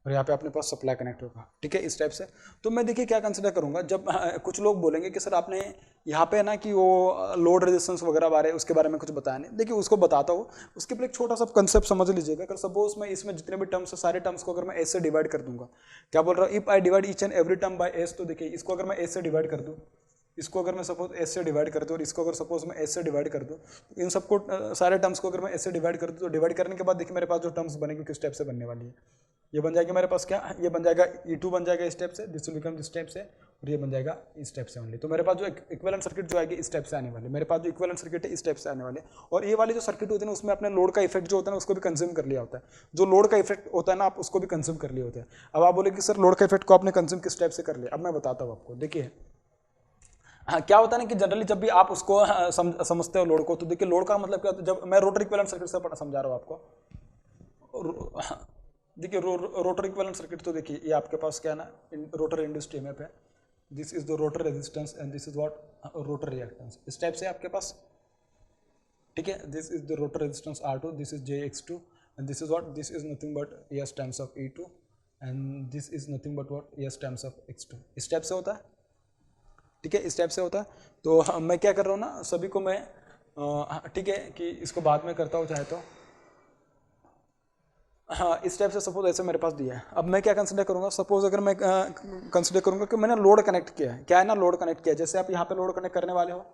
Speaker 1: और यहाँ पे अपने पास supply connect होगा, ठीक है, इस टाइप से। तो मैं देखिए क्या कंसिडर करूँगा, जब कुछ लोग बोलेंगे कि सर आपने यहाँ पे ना कि वो लोड रेजिस्टेंस वगैरह बारे उसके बारे में कुछ बताया नहीं। देखिए उसको बताता हूँ, उसके लिए एक छोटा सा कंसेप्ट समझ लीजिएगा। अगर सपोज मैं इसमें जितने भी टर्म्स है सारे टर्म्स को अगर मैं एस से डिवाइड कर दूंगा, क्या बोल रहा हूँ, if I divide each and every term by S, तो देखिए इसको अगर मैं एस से डिवाइड कर दूँ, इसको अगर मैं सपोज एस से डिवाइड कर दूँ और इसको अगर सपोज मैं एस से डिवाइड कर दूँ, तो इन सबको सारे टर्म्स को अगर मैं एस से डिवाइड कर दूँ, तो डिवाइड करने के बाद देखिए मेरे पास जो टर्म्स बनेगी किस स्टेप से बनने वाली है, ये बन जाएगा मेरे पास क्या, ये बन जाएगा E2 बन जाएगा इस स्टेप से, this will become this step से, और ये बन जाएगा इस स्टेप से ओनली। तो मेरे पास जो इक्विवेलेंट सर्किट जो आएगी इस स्टेप से आने वाली, मेरे पास जो इक्विवेलेंट सर्किट है इस स्टेप से आने वाले। और ये वाली जो सर्किट होती है ना उसमें अपने लोड का इफेक्ट जो होता है ना उसको भी कंज्यूम कर लिया होता है, जो लोड का इफेक्ट होता है ना आप उसको भी कंज्यूम कर लिए होते हैं। अब आप बोले कि सर लोड का इफेक्ट को आपने कंज्यूम किस स्टेप से कर लिया, अब मैं बताता हूँ आपको। देखिए हाँ क्या होता है ना कि जनरली जब भी आप उसको समझते हो लोड को, तो देखिए लोड का मतलब क्या होता है, जब मैं रोटर इक्विवेलेंट सर्किट से समझा रहा हूँ आपको। देखिए रोटर इक्विवेलेंट सर्किट, तो देखिए ये आपके पास क्या है ना, रोटर इंड्यूस्ड ईएमएफ है, this is the rotor resistance and this is what rotor reactance, इस टाइप से आपके पास, ठीक है। This is the rotor resistance R2, this is jX2 and this is what, this is nothing but S times of E2 and this is nothing but what S times of X2, इस type से होता है, ठीक है, इस type से होता है। तो मैं क्या कर रहा हूँ ना, सभी को मैं ठीक है कि इसको बाद में करता हूँ चाहे तो, हाँ इस टाइप से सपोज ऐसे मेरे पास दिया है। अब मैं क्या कंसिडर करूँगा, सपोज अगर मैं कंसिडर करूँगा कि मैंने लोड कनेक्ट किया है, क्या है ना लोड कनेक्ट किया है, जैसे आप यहाँ पे लोड कनेक्ट करने वाले हो,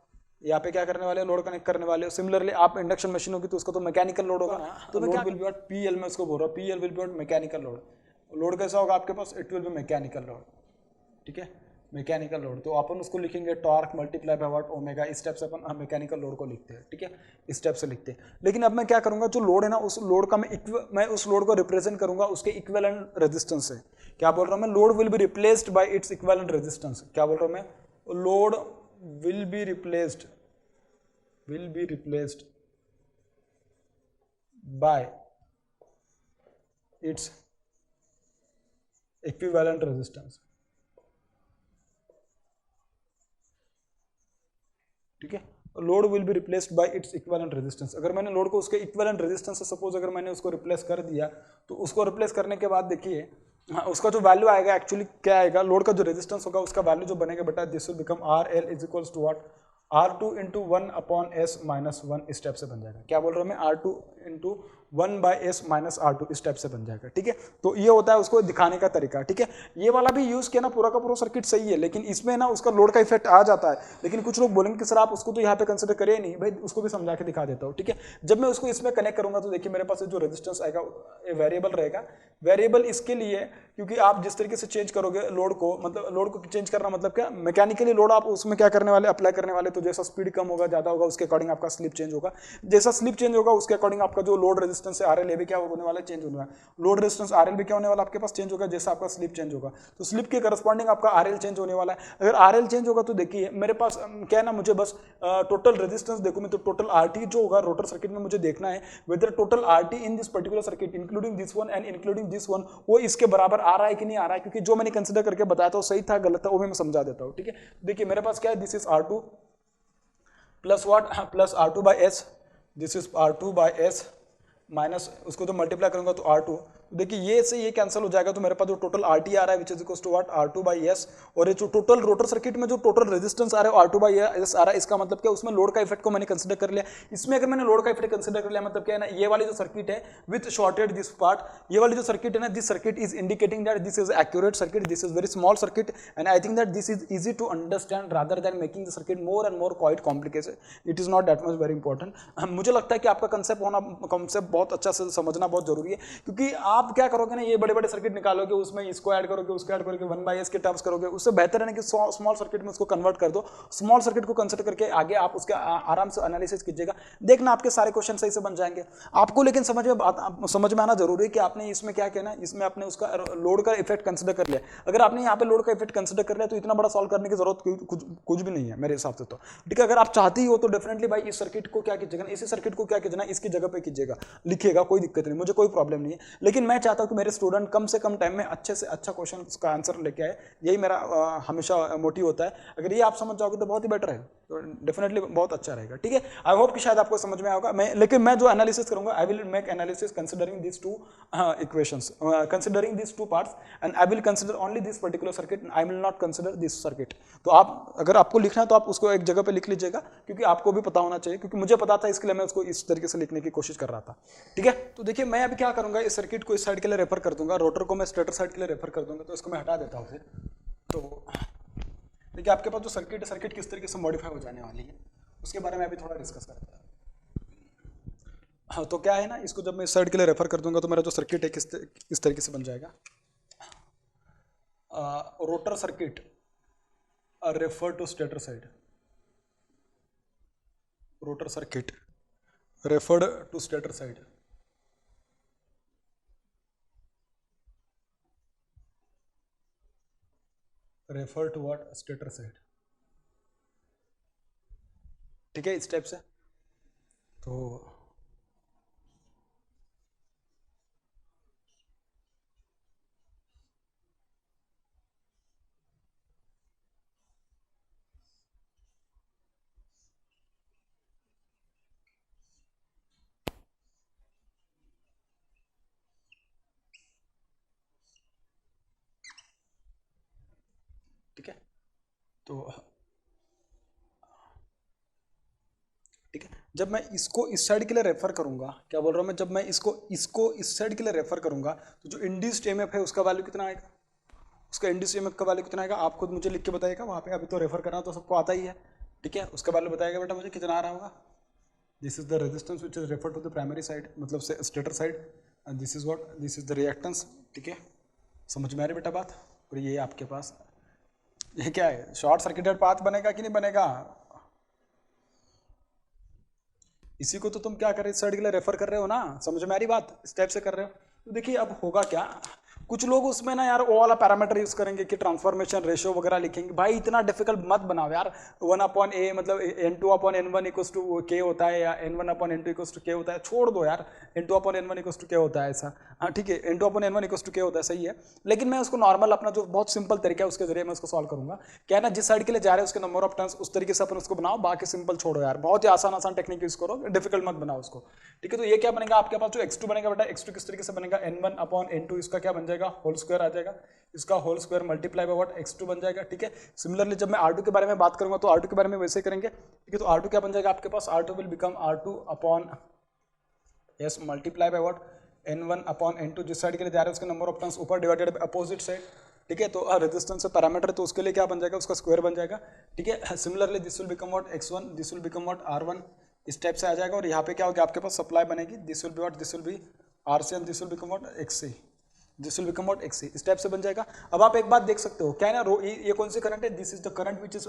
Speaker 1: यहाँ पे क्या करने वाले हो, लोड कनेक्ट करने वाले हो। सिमिलरली आप इंडक्शन मशीन होगी तो उसको तो मैकेनिकल लोड होगा ना, तो load will be what PL, में उसको बोल रहा हूँ PL will be what mechanical load. Load कैसा होगा आपके पास, it will be mechanical load, ठीक है, मैकेनिकल लोड। तो अपन उसको लिखेंगे torque multiply by what omega, इस स्टेप से अपन मैकेनिकल लोड को लिखते हैं, ठीक है, इस स्टेप से लिखते हैं। लेकिन अब मैं क्या करूंगा, जो लोड है ना उस लोड का मैं उस लोड को रिप्रेजेंट करूंगा उसके इक्विवेलेंट रेजिस्टेंस से। क्या बोल रहा हूं मैं, load will be replaced bye its equivalent resistance. क्या बोल रहा हूं मैं, load will be replaced bye its equivalent resistance, ठीक है। Load will be replaced bye its equivalent resistance. अगर मैंने लोड को उसके इक्विवेलेंट रेजिस्टेंस से सपोज अगर मैंने उसको रिप्लेस कर दिया, तो उसको रिप्लेस करने के बाद देखिए हाँ उसका जो वैल्यू आएगा एक्चुअली क्या आएगा, लोड का जो रेजिस्टेंस होगा उसका वैल्यू जो बनेगा बेटा, this will become RL is equals to what, R2 into 1/S-1 इस स्टेप से बन जाएगा। क्या बोल रहा हूँ मैं, R2 इंटू 1/S-R2 इस टाइप से बन जाएगा, ठीक है। तो ये होता है उसको दिखाने का तरीका, ठीक है। ये वाला भी यूज किया ना पूरा का पूरा सर्किट सही है, लेकिन इसमें ना उसका लोड का इफेक्ट आ जाता है। लेकिन कुछ लोग बोलेंगे कि सर आप उसको तो यहाँ पे कंसिडर करें नहीं, भाई उसको भी समझा के दिखा देता हूँ, ठीक है। जब मैं उसको इसमें कनेक्ट करूंगा तो देखिए मेरे पास जो रेजिस्टेंस आएगा वेरिएबल रहेगा। वेरिएबल इसके लिए क्योंकि आप जिस तरीके से चेंज करोगे लोड को, मतलब लोड को चेंज करना मतलब क्या, मैकेनिकली लोड आप उसमें क्या करने वाले, अप्लाई करने वाले। तो जैसा स्पीड कम होगा ज्यादा होगा उसके अकॉर्डिंग आपका स्लिप चेंज होगा, जैसा स्लिप चेंज होगा उसके अकॉर्डिंग आपका जो लोड रेजिस्टेंस है RL भी क्या होने वाला है, चेंज होने वाला है। लोड रेजिस्टेंस RL भी क्या होने वाला आपके पास, चेंज होगा जैसा आपका स्लिप चेंज होगा। तो स्लिप के करस्पॉन्डिंग आपका RL चेंज होने वाला है। अगर RL चेंज होगा तो देखिए मेरे पास क्या है ना, मुझे बस टोटल रेजिस्टेंस देखो मैं, तो टोटल RT जो होगा रोटर सर्किट में मुझे देखना है whether total RT in this particular circuit including this one and including this one वो इसके बराबर आ रहा है कि नहीं आ रहा है। क्योंकि जो मैंने कंसिडर करके बताया था वो सही था गलत था वो मैं समझा देता हूँ, ठीक है। देखिए मेरे पास क्या है, this is R2 plus what, plus R2 by S, this is R2 by S minus उसको तो मल्टीप्लाई करूंगा तो R2, देखिए ये से ये कैंसिल हो जाएगा। तो मेरे पास जो टोटल RT आ रहा है which is equal to what, R2 by S, और ये जो टोटल रोटर सर्किट में जो टोटल रेजिस्टेंस आ रहा है R2 बाई S आ रहा है, इसका मतलब क्या, उसमें लोड का इफेक्ट को मैंने कंसिडर कर लिया। इसमें अगर मैंने लोड का इफेक्ट कंसिडर कर लिया मतलब क्या है ना, ये वाली जो सर्किट है विथ शॉर्टेड दिस पार्ट, ये वाली जो सर्किट है ना, this circuit is indicating that this is accurate circuit, this is very small circuit and I think that this is easy to understand rather than making the circuit more and more quite complicated, it is not that much very important. मुझे लगता है कि आपका concept बहुत अच्छा से समझना बहुत जरूरी है, क्योंकि आप क्या करोगे ना, ये बड़े बड़े सर्किट निकालोगे उसमें इसको ऐड करोगे उसको ऐड करोगे 1/s के टर्म्स करोगे, उससे बेहतर है ना कि स्मॉल सर्किट में उसको कन्वर्ट कर दो। स्मॉल सर्किट को कंसिडर करके आगे आप उसका आराम से एनालिसिस कीजिएगा, देखना आपके सारे क्वेश्चन सही से बन जाएंगे आपको। लेकिन समझ में आना जरूरी है कि आपने इसमें क्या किया ना, इसमें आपने उसका लोड का इफेक्ट कंसिडर कर लिया। अगर आपने यहाँ पे लोड का इफेक्ट कंसिडर कर लिया तो इतना बड़ा सॉल्व करने की जरूरत कुछ भी नहीं है मेरे हिसाब से। तो ठीक है, अगर आप चाहती हो तो डेफिनेटली भाई इस सर्किट को क्या कीजिएगा, इसी सर्किट को क्या कीजिएगा, इसकी जगह पे कीजिएगा, लिखिएगा, कोई दिक्कत नहीं, मुझे कोई प्रॉब्लम नहीं है। लेकिन मैं चाहता हूँ कि मेरे स्टूडेंट कम से कम टाइम में अच्छे से अच्छा क्वेश्चन का आंसर लेके आए, यही मेरा हमेशा मोटिव होता है। अगर ये आप समझ जाओगे तो बहुत ही बेटर है, तो डेफिनेटली बहुत अच्छा रहेगा। ठीक है, आई होप कि शायद आपको समझ में आएगा। लेकिन मैं जो एनालिसिस करूंगा, I will make analysis considering this two equations, considering this two parts, and I will consider only this particular circuit, I will not consider this circuit. तो आप अगर आपको लिखना है तो आप उसको एक जगह पे लिख लीजिएगा, क्योंकि आपको भी पता होना चाहिए, क्योंकि मुझे पता था, इसके लिए मैं उसको इस तरीके से लिखने की कोशिश कर रहा था। ठीक है, तो देखिए मैं अभी क्या करूंगा, इस सर्किट को इस साइड के लिए रेफर कर दूंगा, रोटर को मैं स्टेटर साइड के लिए रेफर कर दूंगा, तो इसको मैं हटा देता हूँ फिर। तो देखिए आपके पास जो सर्किट है, सर्किट किस तरीके से मॉडिफाई हो जाने वाली है उसके बारे में अभी थोड़ा डिस्कस करते हैं। हाँ, तो क्या है ना, इसको जब मैं इस साइड के लिए रेफर कर दूंगा तो मेरा जो सर्किट है किस तरीके से बन जाएगा, rotor circuit refer to stator side, rotor circuit referred to stator side, refer to what, stator side. ठीक है, इस टाइप से। तो ठीक है, तो ठीक है, जब मैं इसको इस साइड के लिए रेफर करूंगा, क्या बोल रहा हूं मैं, जब मैं इसको इस साइड के लिए रेफर करूंगा तो जो इंड्यूस्ड ईएमएफ है उसका वैल्यू कितना आएगा, उसका इंड्यूस्ड ईएमएफ का वैल्यू कितना आएगा, आप खुद मुझे लिख के बताइएगा वहां पे, अभी तो रेफर करना तो सबको आता ही है। ठीक है, उसका वैल्यू बताएगा बेटा मुझे कितना आ रहा होगा। This is the resistance which is refer to the primary side, मतलब stator side, and this is what, this is the reactance. ठीक है, समझ में आ रही बेटा बात। और ये आपके पास ये क्या है, शॉर्ट सर्किटेड पाथ बनेगा कि नहीं बनेगा, इसी को तो तुम क्या कर रहे हो, साइड के लिए रेफर कर रहे हो ना, समझ में आ रही बात, इस टाइप से कर रहे हो। तो देखिए अब होगा क्या, कुछ लोग उसमें ना यार वो वाला पैरामीटर यूज करेंगे कि ट्रांसफॉर्मेशन रेशियो वगैरह लिखेंगे, भाई इतना डिफिकल्ट मत बनाओ यार। 1/a मतलब n2/n1 इक्वल्स टू k होता है, या n1/n2 इक्वल्स टू k होता है, छोड़ दो यार, n2/n1 इक्वल्स टू k होता है ऐसा। हाँ ठीक है, n2/n1 इक्वल्स टू k होता है, सही है। लेकिन मैं उसको नॉर्मल अपना जो बहुत सिंपल तरीका है उसके जरिए मैं उसको सॉल्व करूंगा। क्या है ना, जिस साइड के लिए जा रहे हैं उसके नंबर ऑफ टर्न्स उस तरीके से अपन उसको बनाओ, बाकी सिंपल छोड़ो यार, बहुत ही आसान आसान टेक्निक यूज करो, डिफिकल्ट मत बनाओ उसको। ठीक है, तो ये क्या बनेगा आपके पास, जो x2 बनेगा बेटा, x2 किस तरीके से बनेगा, n1/n2, इसका क्या बन जाएगा, होल स्क्वायर आ जाएगा, इसका whole square multiply by what, x2 बन जाएगा। ठीक है, सिमिलरली जब मैं r2 के बारे में बात करूंगा तो r2 के बारे में वैसे करेंगे। ठीक है, तो r2 क्या बन जाएगा आपके पास, r2 will become r2/s multiply by what, n1/n2, जिस साइड के लिए जा रहे हैं उसके नंबर ऑफ टर्न्स ऊपर डिवाइडेड बाय अपोजिट साइड। ठीक है, तो रेजिस्टेंस से पैरामीटर तो उसके लिए क्या बन जाएगा, उसका स्क्वायर बन जाएगा। ठीक है, similarly this will become what x1, this will become what r1, इस टाइप से आ जाएगा। और यहाँ पे क्या होगा आपके पास, सप्लाई बनेगी, this will be what, this will B RC and this will become what XC, this will become what XC, इस टाइप से बन जाएगा। अब आप एक बात देख सकते हो, क्या है ना, ये कौन सी करंट है, this is the current which is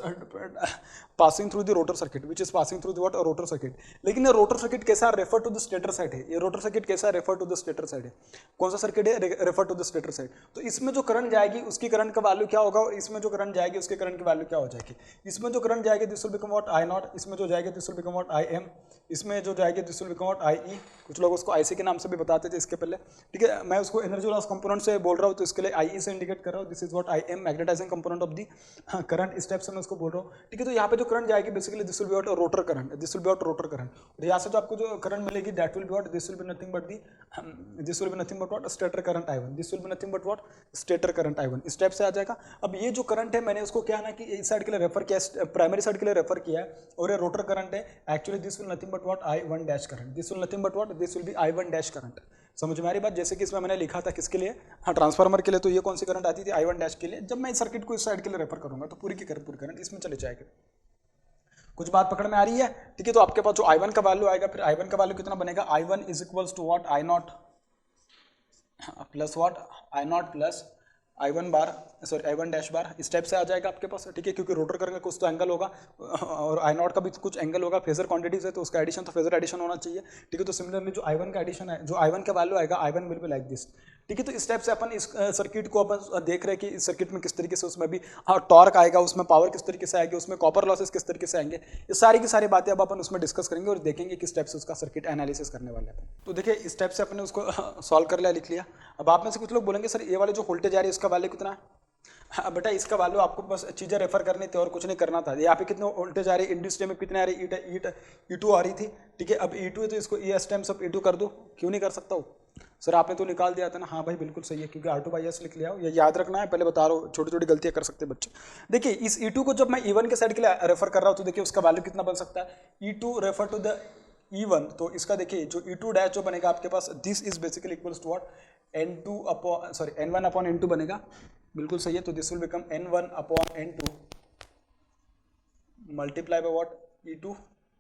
Speaker 1: passing through the rotor circuit, which is passing through the what, rotor circuit. लेकिन ये रोटर सर्किट कैसा, refer to the stator side है, ये रोटर सर्किट कैसा, refer to the stator side है। कौन सा circuit है, refer to the stator side. तो इसमें जो करंट जाएगी उसकी करंट का वैल्यू क्या होगा, और इसमें जो करंट जाएगी उसके करंट की वैल्यू क्या हो जाएगी। इसमें जो करंट जाएगी this will become what I0, इसमें जो जाएगी this will become what IM, इसमें जो जाएगी this will become what IE, कुछ लोग उसको IC के नाम से भी बताते थे इसके पहले। ठीक है, मैं उसको एनर्जी लॉस कंपोनेंट से बोल रहा हूँ तो इसके लिए IE से इंडिकेट कर रहा हूँ, this is what IM, magnetising component of the current, इस टाइप से मैं उसको बोल रहा हूँ। ठीक है, तो यहाँ पे जो करंट जाएगी basically this will be what, rotor current, this will be what, rotor current. और यहाँ से जो आपको जो करंट मिलेगी that will be what, this will be nothing but the, this will be nothing but what, stator current I1, this will be nothing but what, stator current I1, इस type से आ जाएगा। अब ये जो करंट है मैंने उसको क्या ना कि इस साइड के लिए रेफर किया, प्राइमरी साइड के लिए रेफर किया है, और ये रोटर करंट है, actually this will nothing but what I1 dash current, this will nothing but what, this will B I1 dash current. समझ में आ रही बात, जैसे कि इसमें मैंने लिखा था किसके लिए, हाँ ट्रांसफार्मर के लिए, तो ये कौन सी करंट आती थी, I1 डैश के लिए। जब मैं इस सर्किट को इस साइड के लिए रेफर करूंगा तो पूरी की पूरी करंट इसमें चले जाएगी। कुछ बात पकड़ में आ रही है। ठीक है, तो आपके पास जो I1 का वैल्यू आएगा, फिर I1 का वैल्यू कितना बनेगा, I1 is equals to what, I0 plus what, I0 plus I1 bar, sorry I1 dash bar, इस टाइप से आ जाएगा आपके पास। ठीक है, क्योंकि रोटर करंट का कुछ तो एंगल होगा और I0 का भी कुछ एंगल होगा, फेजर क्वांटिटीज है तो उसका एडिशन तो फेजर एडिशन होना चाहिए। ठीक है, तो सिमिलरली जो I1 का एडिशन है, जो I1 का वैल्यू आएगा, I1 will be like this. ठीक है। तो इस टाइप से अपन इस सर्किट को अपन देख रहे हैं कि इस सर्किट में किस तरीके से उसमें भी टॉर्क आएगा, उसमें पावर किस तरीके से आएगी, उसमें कॉपर लॉसेस किस तरीके से आएंगे, ये सारी की सारी बातें अब अपन उसमें डिस्कस करेंगे और देखेंगे किस टाइप से उसका सर्किट एनालिसिस करने वाले हैं। तो देखिए इस टाइप से अपने उसको सॉल्व कर लिया, लिख लिया। अब आप में से कुछ लोग बोलेंगे सर ये वाले जो वोल्टेज आ रही है इसका वैल्यू कितना है। हाँ बेटा इसका वैल्यू आपको बस चीज़ें रेफर करनी थी और कुछ नहीं करना था। यहाँ पे कितने वोल्टेज आ रही है, इंडस्ट्री में कितने आ रही है, E2 आ रही थी, ठीक है। अब E2 है तो इसको ES टाइम्स ऑफ E2 कर दो, क्यों नहीं कर सकता हूँ सर, आपने तो निकाल दिया था ना। हाँ भाई बिल्कुल सही है, क्योंकि R2/S लिख लिया हो, ये याद रखना है, पहले बता रहा हूँ, छोटी छोटी गलतियाँ कर सकते हैं बच्चे। देखिए इस E2 को जब मैं E1 के साइड के लिए रेफर कर रहा हूँ तो देखिए उसका वैल्यू कितना बन सकता है, E2 refer to the E1, तो इसका देखिए जो E2 डैश जो बनेगा आपके पास, this is basically equals to what, N1 upon N2 बनेगा, बिल्कुल सही है। तो this will become N1 upon N2 multiply by what, E2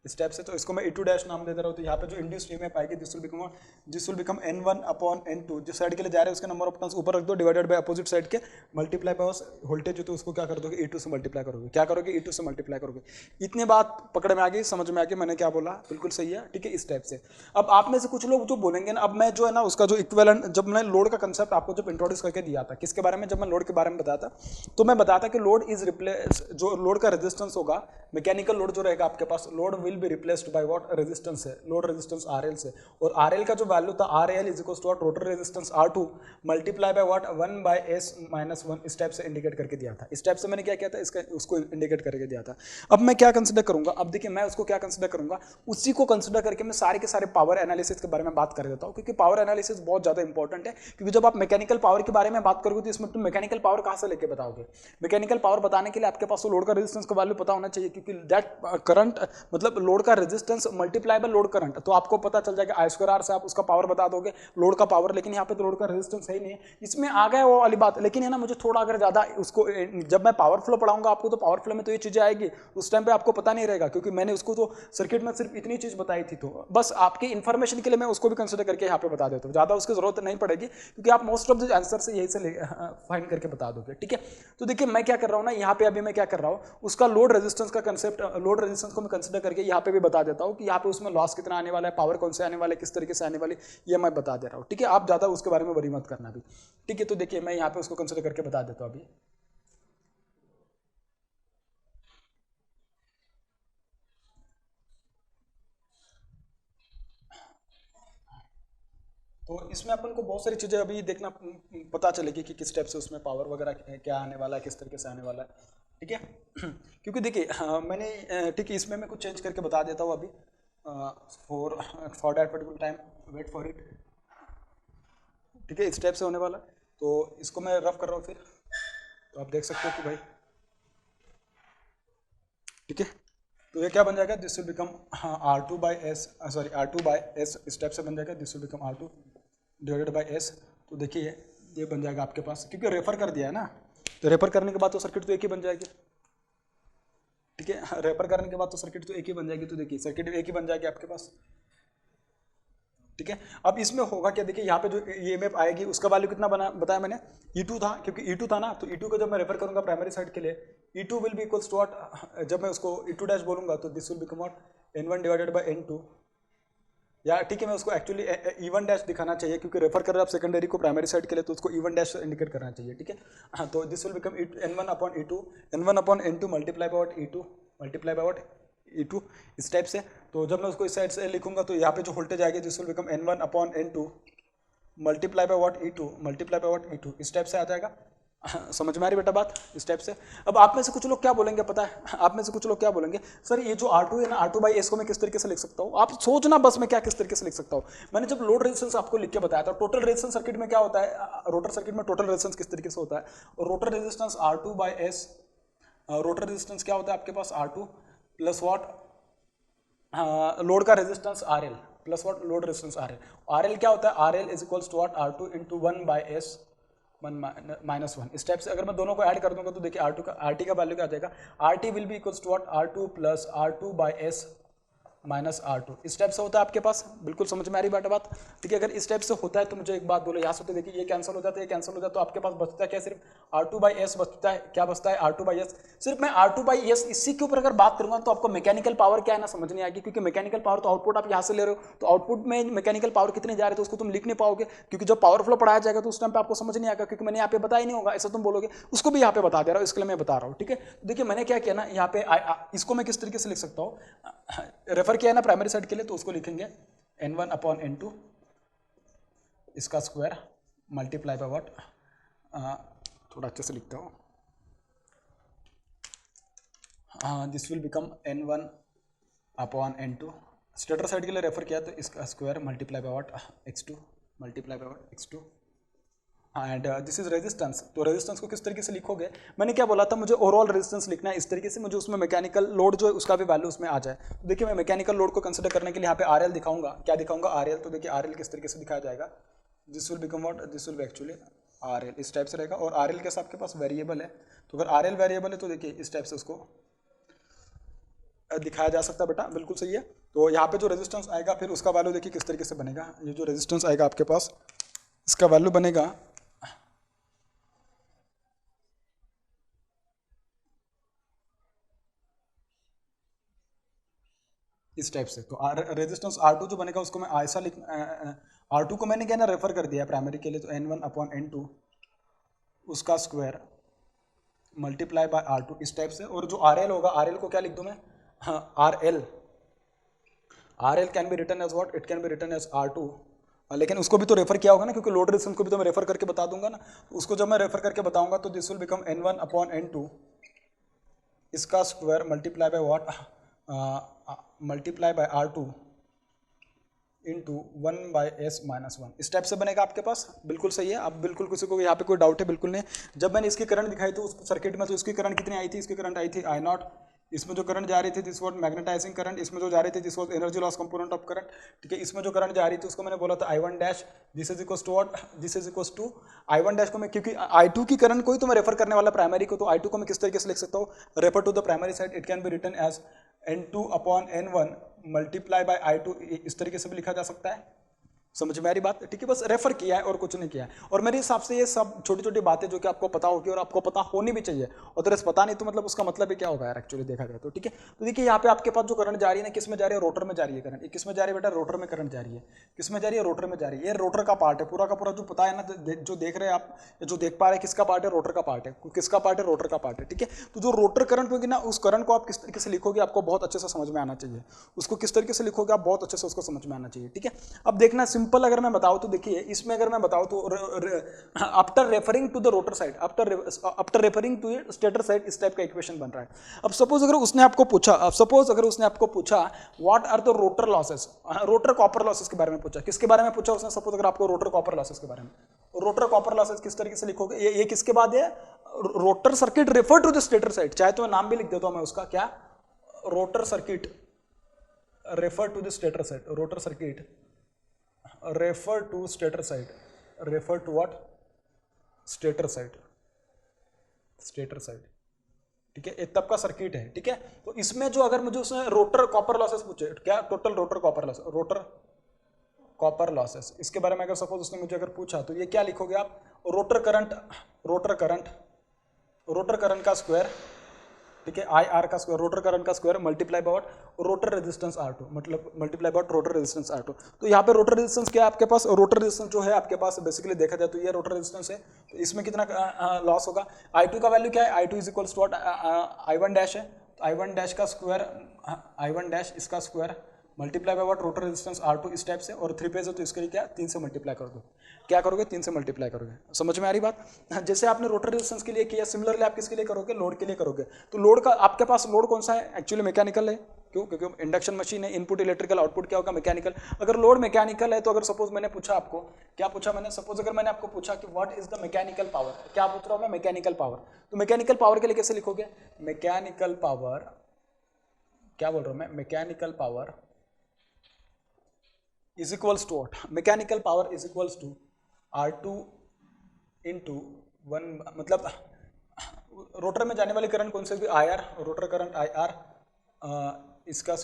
Speaker 1: step से। तो इसको मैं E2 डैश नाम दे दे रहा हूँ। तो यहाँ पे जो इंड्यूस्ड ईएमएफ आएगी this will become N1 upon N2, जिस साइड के लिए जा रहे हैं उसके नंबर ऑफ टर्न्स ऊपर रख दो, डिवाइडेड बाय अपोजिट साइड के, मल्टीप्लाई बाय वोल्टेज, तो उसको क्या कर दोगे, E2 से मल्टीप्लाई करोगे। क्या करोगे, E2 से मल्टीप्लाई करोगे। इतनी बात पकड़ में आ गई, समझ में आ गई मैंने क्या बोला, बिल्कुल सही है, ठीक है। इस टाइप से अब आप में से कुछ लोग जो बोलेंगे ना, अब मैं जो है ना उसका जो इक्विवेलेंट, जब मैंने लोड का कंसेप्ट आपको जब इंट्रोड्यूस करके दिया था, किसके बारे में, जब मैं लोड के बारे में बताया था, तो मैं बताता कि लोड इज रिप्लेस, जो लोड का रेजिस्टेंस होगा, मैकेनिकल लोड जो रहेगा आपके पास, load will be replaced by what, resistance है, लोड रेजिस्टेंस RL से। और RL का जो वैल्यू था RL is equal to what, rotor resistance R2 multiply by what, 1/S-1, इस टाइप से इंडिकेट करके दिया था। इस टाइप से मैंने क्या किया था, इसका उसको इंडिकेट करके दिया था। अब मैं क्या कंसीडर करूंगा, अब देखिए मैं उसको क्या कंसीडर करूंगा, उसी को कंसीडर करके मैं सारे के सारे पावर एनालिसिस के बारे में बात कर देता हूं, क्योंकि पावर एनालिसिस बहुत ज्यादा इंपॉर्टेंट है। क्योंकि जब आप मैकेनिकल पावर के बारे में बात करोगे तो इसमें तुम मैकेनिकल पावर कहां से लेके बताओगे। मैकेनिकल पावर बताने के लिए आपके पास लोड का रेजिस्टेंस का वैल्यू पता होना चाहिए, क्योंकि दैट करंट मतलब लोड का resistance multiply by load current, तो आपको पता चल जाएगा I2R से आप उसका पावर बता दोगे, लोड का पावर। लेकिन यहाँ पे तो लोड का रेजिस्टेंस है ही नहीं है, इसमें आ गया वो वाली बात। लेकिन है ना, मुझे थोड़ा अगर ज्यादा उसको, जब मैं पावर फ्लो पढ़ाऊंगा आपको, तो पावर फ्लो में तो ये चीजें आएगी, उस टाइम पे आपको पता नहीं रहेगा, क्योंकि मैंने उसको तो सर्किट में सिर्फ इतनी चीज बताई थी। तो बस आपकी इन्फॉर्मेशन के लिए मैं उसको भी कंसिडर करके यहाँ पे बता देता हूँ, ज्यादा उसकी जरूरत नहीं पड़ेगी, क्योंकि आप मोस्ट ऑफ द आंसर से यही से फाइंड करके बता दोगे, ठीक है। तो देखिए मैं क्या कर रहा हूँ ना, यहाँ पे अभी मैं क्या कर रहा हूँ, उसका लोड रेजिस्टेंस का कंसेप्ट, लोड रेजिस्टेंस को मैं कंसिडर करके यहाँ पे भी बता देता हूँ कि यहाँ पे उसमें लॉस कितना आने वाला है, पावर कौन से आने वाले, किस तरीके से आने वाली, ये मैं बता दे रहा हूँ, ठीक है। आप ज्यादा उसके बारे में वरी मत करना भी, ठीक है। तो देखिए मैं यहाँ पे उसको कंसिडर करके बता देता हूँ अभी। तो इसमें अपन को बहुत सारी चीज़ें अभी देखना पता चलेगी कि किस टाइप से उसमें पावर वगैरह क्या आने वाला है, किस तरीके से आने वाला है, ठीक है। क्योंकि देखिए मैंने ठीक है, इसमें मैं कुछ चेंज करके बता देता हूँ अभी, for that particular time wait for it, ठीक है। इस टाइप से होने वाला, तो इसको मैं रफ कर रहा हूँ फिर, तो आप देख सकते हो कि भाई, ठीक है। तो ये क्या बन जाएगा, this will become R2/S, sorry R2/S step से बन जाएगा, this will become R2 divided by S। तो देखिए ये बन जाएगा आपके पास, क्योंकि रेफर कर दिया है ना, तो रेफर करने के बाद तो सर्किट तो एक ही बन जाएगी, ठीक है। रेफर करने के बाद तो सर्किट तो एक ही बन जाएगी, तो देखिए सर्किट एक ही बन जाएगी आपके पास, ठीक है। अब इसमें होगा क्या, देखिए यहाँ पे जो ईएमएफ आएगी उसका वैल्यू कितना बना बताया मैंने, E2 था, क्योंकि E2 था ना, तो E2 को जब मैं रेफर करूंगा प्राइमरी साइड के लिए, E2 will be equals to what, जब मैं उसको E2 डैश बोलूंगा तो this will become what, N1 divided by N2, या ठीक है मैं उसको एक्चुअली E1 डैश दिखाना चाहिए, क्योंकि रेफर कर रहे हैं आप सेकेंडरी को प्राइमरी साइड के लिए, तो उसको E1 डैश इंडिकेट करना चाहिए, ठीक है। हाँ, तो this will become N1 upon E2, N1 upon N2 multiply by what, E2 multiply by what, E2, इस टाइप से। तो जब मैं उसको इस साइड से लिखूंगा तो यहाँ पे जो वोल्टेज आएगी this will become N1 upon N2 multiply by what, E2 multiply by what, E2, इस टाइप से आ जाएगा। समझ में आ रही बेटा बात, इस टाइप से। अब आप में से कुछ लोग क्या बोलेंगे पता है, आप में से कुछ लोग क्या बोलेंगे, सर ये जो R2 है ना, R2/S को मैं किस तरीके से लिख सकता हूँ। आप सोचना बस मैं क्या किस तरीके से लिख सकता हूँ। मैंने जब लोड रेजिस्टेंस आपको लिख के बताया था, टोटल रेजिस्टेंस सर्किट में क्या होता है, रोटर सर्किट में टोटल रेजिस्टेंस किस तरीके से होता है, rotor resistance R2/S, rotor resistance क्या होता है आपके पास, R2 प्लस व्हाट, लोड का resistance RL plus what, load resistance RL क्या होता है, RL is equals to what, R2 into 1/S 1 इस टाइप से। अगर मैं दोनों को ऐड कर दूंगा तो देखिए RT का वैल्यू क्या आ जाएगा, RT will be equals to what, R2 plus R2/S minus R2 इस टाइप से होता है आपके पास, बिल्कुल समझ में आ रही बात। ठीक है, अगर इस टाइप से होता है तो मुझे एक बात बोलो, यहाँ से तो देखिए ये कैंसिल हो जाता है, ये कैंसिल हो जाता है, तो आपके पास बचता है क्या, सिर्फ R2/S बचता है। क्या बचता है, R2/S। सिर्फ मैं R2/S इसी के ऊपर अगर बात करूंगा तो आपको मैकेनिकल पावर क्या है ना समझ नहीं आएगी, क्योंकि मैकेनिकल पावर तो आउटपुट आप यहाँ से ले रहे हो, तो आउटपुट में मैकेनिकल पावर कितने जा रहे, तो उसको तुम लिख नहीं पाओगे, क्योंकि जब पावर फ्लो पढ़ाया जाएगा तो उस टाइम पे आपको समझ नहीं आएगा, क्योंकि मैंने यहाँ पे बताया ही नहीं होगा, ऐसा तुम बोलोगे। उसको भी यहाँ पे बता दे रहा हूँ, इसके लिए मैं बता रहा हूँ। ठीक है, देखिए मैंने क्या किया ना, यहाँ पे इसको मैं किस तरीके से लिख सकता हूँ, रेफर किया है ना प्राइमरी साइड के लिए, तो उसको लिखेंगे N1/N2 इसका स्क्वायर मल्टीप्लाई बाय व्हाट, थोड़ा अच्छे से लिखता हूँ, this will become N1/N2। Stator side के लिए रेफर किया तो इसका square multiply by what, x2 multiply by what, x2 and this is resistance. तो रेजिस्टेंस को किस तरीके से लिखोगे, मैंने क्या बोला था, मुझे ओवरऑल रेजिस्टेंस लिखना है इस तरीके से, मुझे उसमें मैकेनिकल लोड जो है उसका भी वैल्यू उसमें आ जाए। तो देखिए मैं मैकेनिकल लोड को कंसिडर करने के लिए यहाँ पे RL दिखाऊंगा, क्या दिखाऊंगा, RL। तो देखिए RL किस तरीके से दिखाया जाएगा, this will become what, this will B actually RL, इस टाइप से रहेगा। और RL कैसा आपके पास वेरिएबल है, तो अगर RL वेरिएबल है तो देखिए इस टाइप से उसको दिखाया जा सकता है बेटा, बिल्कुल सही है। तो यहाँ पे जो रेजिस्टेंस आएगा फिर उसका वैल्यू देखिए किस तरीके से बनेगा, ये जो रेजिस्टेंस आएगा आपके पास इसका वैल्यू बनेगा इस टाइप से। तो रेजिस्टेंस R2 जो बनेगा उसको मैं ऐसा लिख, R2 को मैंने क्या ना रेफर कर दिया प्राइमरी के लिए, तो N1/N2 उसका स्क्वायर मल्टीप्लाई बाय R2 इस टाइप से। और जो RL होगा, RL को क्या लिख दूं मैं, हाँ RL can be written as what, it can be written as R2, लेकिन उसको भी तो रेफर किया होगा ना, क्योंकि लोड रेजिस्टेंस को भी तो मैं रेफर करके बता दूंगा ना, तो उसको जब मैं रेफर करके बताऊंगा तो दिस विल बिकम N1/N2 इसका square multiply by what, multiply by R2 into 1/S-1 इस टाइप से बनेगा आपके पास, बिल्कुल सही है। अब बिल्कुल किसी को यहाँ पे कोई डाउट है, बिल्कुल नहीं। जब मैंने इसकी करंट दिखाई थी उस सर्किट में, तो इसकी करंट कितनी आई थी, इसकी करंट आई थी I0, इसमें जो करंट जा रही थी दिस वाज मैग्नेटाइजिंग करंट, इसमें जो जा रही थी this was energy loss component of current. ठीक है, इसमें जो करंट जा रही थी उसको मैंने बोला था I1 dash, this is equals to what, this is equals to I1 dash को मैं, क्योंकि I2 की करंट को ही तो मैं रेफर करने वाला प्राइमरी को, तो I2 को मैं किस तरीके से लिख सकता हूँ, refer to the primary side, it can be written as N2/N1 multiply by I2, इस तरीके से भी लिखा जा सकता है। समझ में आ रही बात, ठीक है, बस रेफर किया है और कुछ नहीं किया है। और मेरे हिसाब से ये सब छोटी छोटी बातें जो कि आपको पता होगी और आपको पता होनी भी चाहिए, और तो पता नहीं तो मतलब उसका मतलब ही क्या होगा यार एक्चुअली देखा जाए तो। ठीक है, तो देखिए यहाँ पे आपके पास जो करंट जा रही है ना, किस में जा रही है, रोटर में जा रही है करंट। किस में जा रही है बेटा, रोटर में करंट जा रही है। किस में जा रही है, रोटर में जा रही है। ये रोटर का पार्ट है पूरा का पूरा, जो पता है ना, जो देख रहे हैं आप, जो देख पा रहे हैं किसका पार्ट है, रोटर का पार्ट है। किसका पार्ट है, रोटर का पार्ट है। ठीक है, तो जो रोटर करंट होगी ना, उस करंट को आप किस तरीके से लिखोगे आपको बहुत अच्छे से समझ में आना चाहिए। उसको किस तरीके से लिखोगे आप बहुत अच्छे से उसको समझ में आना चाहिए। ठीक है, अब देखना सिंपल अगर मैं बताऊँ तो देखिए इसमें अगर मैं बताऊं तो after referring to the rotor side, after referring to stator side, इस टाइप का इक्वेशन बन रहा है। अब सपोज अगर उसने आपको पूछा what are the rotor losses, rotor copper losses के बारे में पूछा, किसके बारे में पूछा उसने, सपोज अगर आपको रोटर कॉपर लॉसेस के बारे में, रोटर कॉपर लॉसेस किस तरीके से लिखोगे, ये किसके बाद है, rotor circuit refer to the stator side, चाहे तो मैं नाम भी लिख देता हूं मैं उसका, क्या, rotor circuit refer to the stator side, rotor circuit refer to stator side, refer to what, stator side, stator side. ठीक है, एक तब का सर्किट है। ठीक है, तो इसमें जो अगर मुझे उसने रोटर कॉपर लॉसेस पूछे, क्या total rotor copper loss, rotor copper losses, इसके बारे में अगर सपोज उसने मुझे अगर पूछा तो ये क्या लिखोगे आप, rotor current, rotor current, rotor current का स्क्वायर, ठीक है, IR का स्क्वायर, रोटर करंट का square multiply by what, rotor resistance R2, मतलब multiply by rotor resistance R2। तो यहाँ पे रोटर रेजिस्टेंस क्या है आपके पास, रोटर रेजिस्टेंस जो है आपके पास बेसिकली देखा जाए तो ये रोटर रेजिस्टेंस है। तो इसमें कितना लॉस होगा, I2 का वैल्यू क्या है, I2 is equals to what, I1 dash है, तो I1 डैश का स्क्वायर, I1 डैश इसका square multiply by what, rotor resistance R2 इस टाइप से। और 3 फेज है तो इसके लिए क्या, 3 से मल्टीप्लाई कर दो, क्या करोगे, 3 से मल्टीप्लाई करोगे। समझ में आ रही बात, जैसे आपने रोटर रेजिस्टेंस के लिए किया, सिमिलरली आप किसके लिए करोगे, लोड के लिए करोगे। तो लोड का आपके पास लोड कौन सा है, एक्चुअली मैकेनिकल है, क्यों, क्योंकि इंडक्शन मशीन है, इनपुट इलेक्ट्रिकल, आउटपुट क्या होगा, मैकेनिकल। अगर लोड मैकेनिकल है तो अगर सपोज मैंने पूछा आपको, क्या पूछा मैंने, सपोज अगर मैंने आपको पूछा कि what is the mechanical power, क्या पूछ रहा हूं मैं, मैकेनिकल पावर। तो मैकेनिकल पावर के लिए कैसे लिखोगे, मैकेनिकल पावर, क्या बोल रहा हूं मैं, mechanical power is equals to what, mechanical power is equals to R2 into 1, मतलब रोटर में जाने वाली करंट कौन सी भी, IR, रोटर करंट IR इसका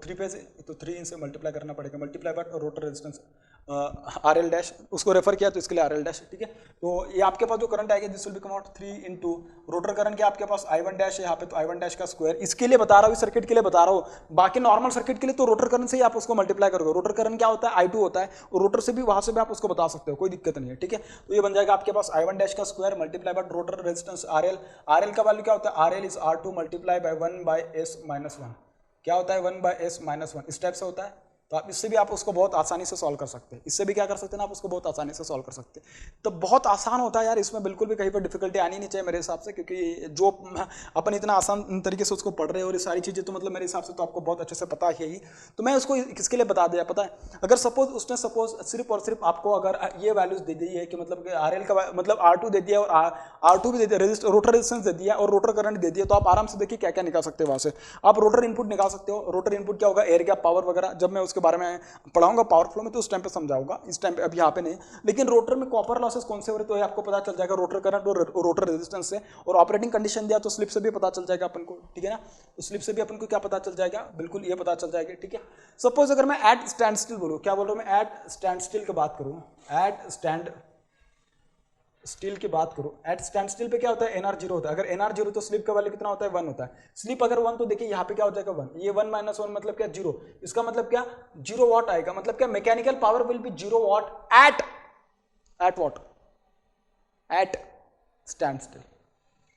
Speaker 1: 3 फेज तो 3 इनसे मल्टीप्लाई करना पड़ेगा, multiply by rotor resistance R L dash, उसको रेफर किया तो इसके लिए आर एल डैश, ठीक है। तो ये आपके पास जो करंट आएगा this will become out 3 into rotor current के आपके पास I1 डैश है यहाँ पे, तो I1 डैश का स्क्वायर, इसके लिए बता रहा हूँ, इस सर्किट के लिए बता रहा हूँ। बाकी नॉर्मल सर्किट के लिए तो रोटर करंट से ही आप उसको मल्टीप्लाई करोगे। रोटर करंट क्या होता है, I2 होता है, और रोटर से भी वहां से भी आप उसको बता सकते हो, कोई दिक्कत नहीं है, ठीक है। तो ये बन जाएगा आपके पास I1 डैश का square multiply by rotor resistance RL, RL का वैल्यू क्या होता है, RL is R2 multiply by 1 by S minus 1, क्या होता है 1 बाय S माइनस 1, इस टाइप से होता है। तो आप इससे भी आप उसको बहुत आसानी से सॉल्व कर सकते हैं, इससे भी क्या कर सकते हैं ना, आप उसको बहुत आसानी से सॉल्व कर सकते हैं। तो बहुत आसान होता है यार, इसमें बिल्कुल भी कहीं पर डिफिकल्टी आनी नहीं चाहिए मेरे हिसाब से, क्योंकि जो अपन इतना आसान तरीके से उसको पढ़ रहे हैं और ये सारी चीज़ें तो मतलब मेरे हिसाब से तो आपको बहुत अच्छे से पता है ही। तो मैं उसको किसके लिए बता दिया पता है, अगर सपोज उसने सपोज सिर्फ और सिर्फ आपको अगर ये वैल्यूज दे दी है कि मतलब RL का मतलब R2 दे दिया और R2 भी दे दिया, रोटर रेजिस्टेंस दे दिया और रोटर करंट दे दिया, तो आप आराम से देखिए क्या क्या निकाल सकते हो वहाँ से। आप रोटर इनपुट निकाल सकते हो, रोटर इनपुट क्या होगा, एयर गैप पावर वगैरह, जब मैं उसके बारे में पढ़ाऊंगा पावर फ्लो में तो उस टाइम पे समझाऊंगा, इस टाइम पे अब यहाँ पे नहीं। लेकिन रोटर में कॉपर लॉसेस कौन से हो रहे तो ये आपको पता चल जाएगा रोटर करंट और रोटर रेजिस्टेंस से, और ऑपरेटिंग कंडीशन दिया तो स्लिप से भी पता चल जाएगा अपन को, ठीक है ना। तो स्लिप से भी अपन को क्या पता चल जाएगा, बिल्कुल ये पता चल जाएगा, ठीक है। सपोज अगर मैं एट स्टैंड स्टिल बोलूँ, क्या बोल रहा हूँ मैं, एट स्टैंड स्टिल की बात करूँ, एट स्टैंड स्टिल की बात करूं, एट स्टैंड स्टिल पे क्या होता है, NR 0 होता है। अगर NR 0 तो स्लिप का वैल्यू कितना होता है, 1 होता है। स्लिप अगर 1 तो देखिए यहाँ पे क्या हो जाएगा 1, ये 1 माइनस 1 मतलब क्या 0, इसका मतलब क्या 0 वॉट आएगा, मतलब क्या mechanical power will be 0 watt at what, at stand still,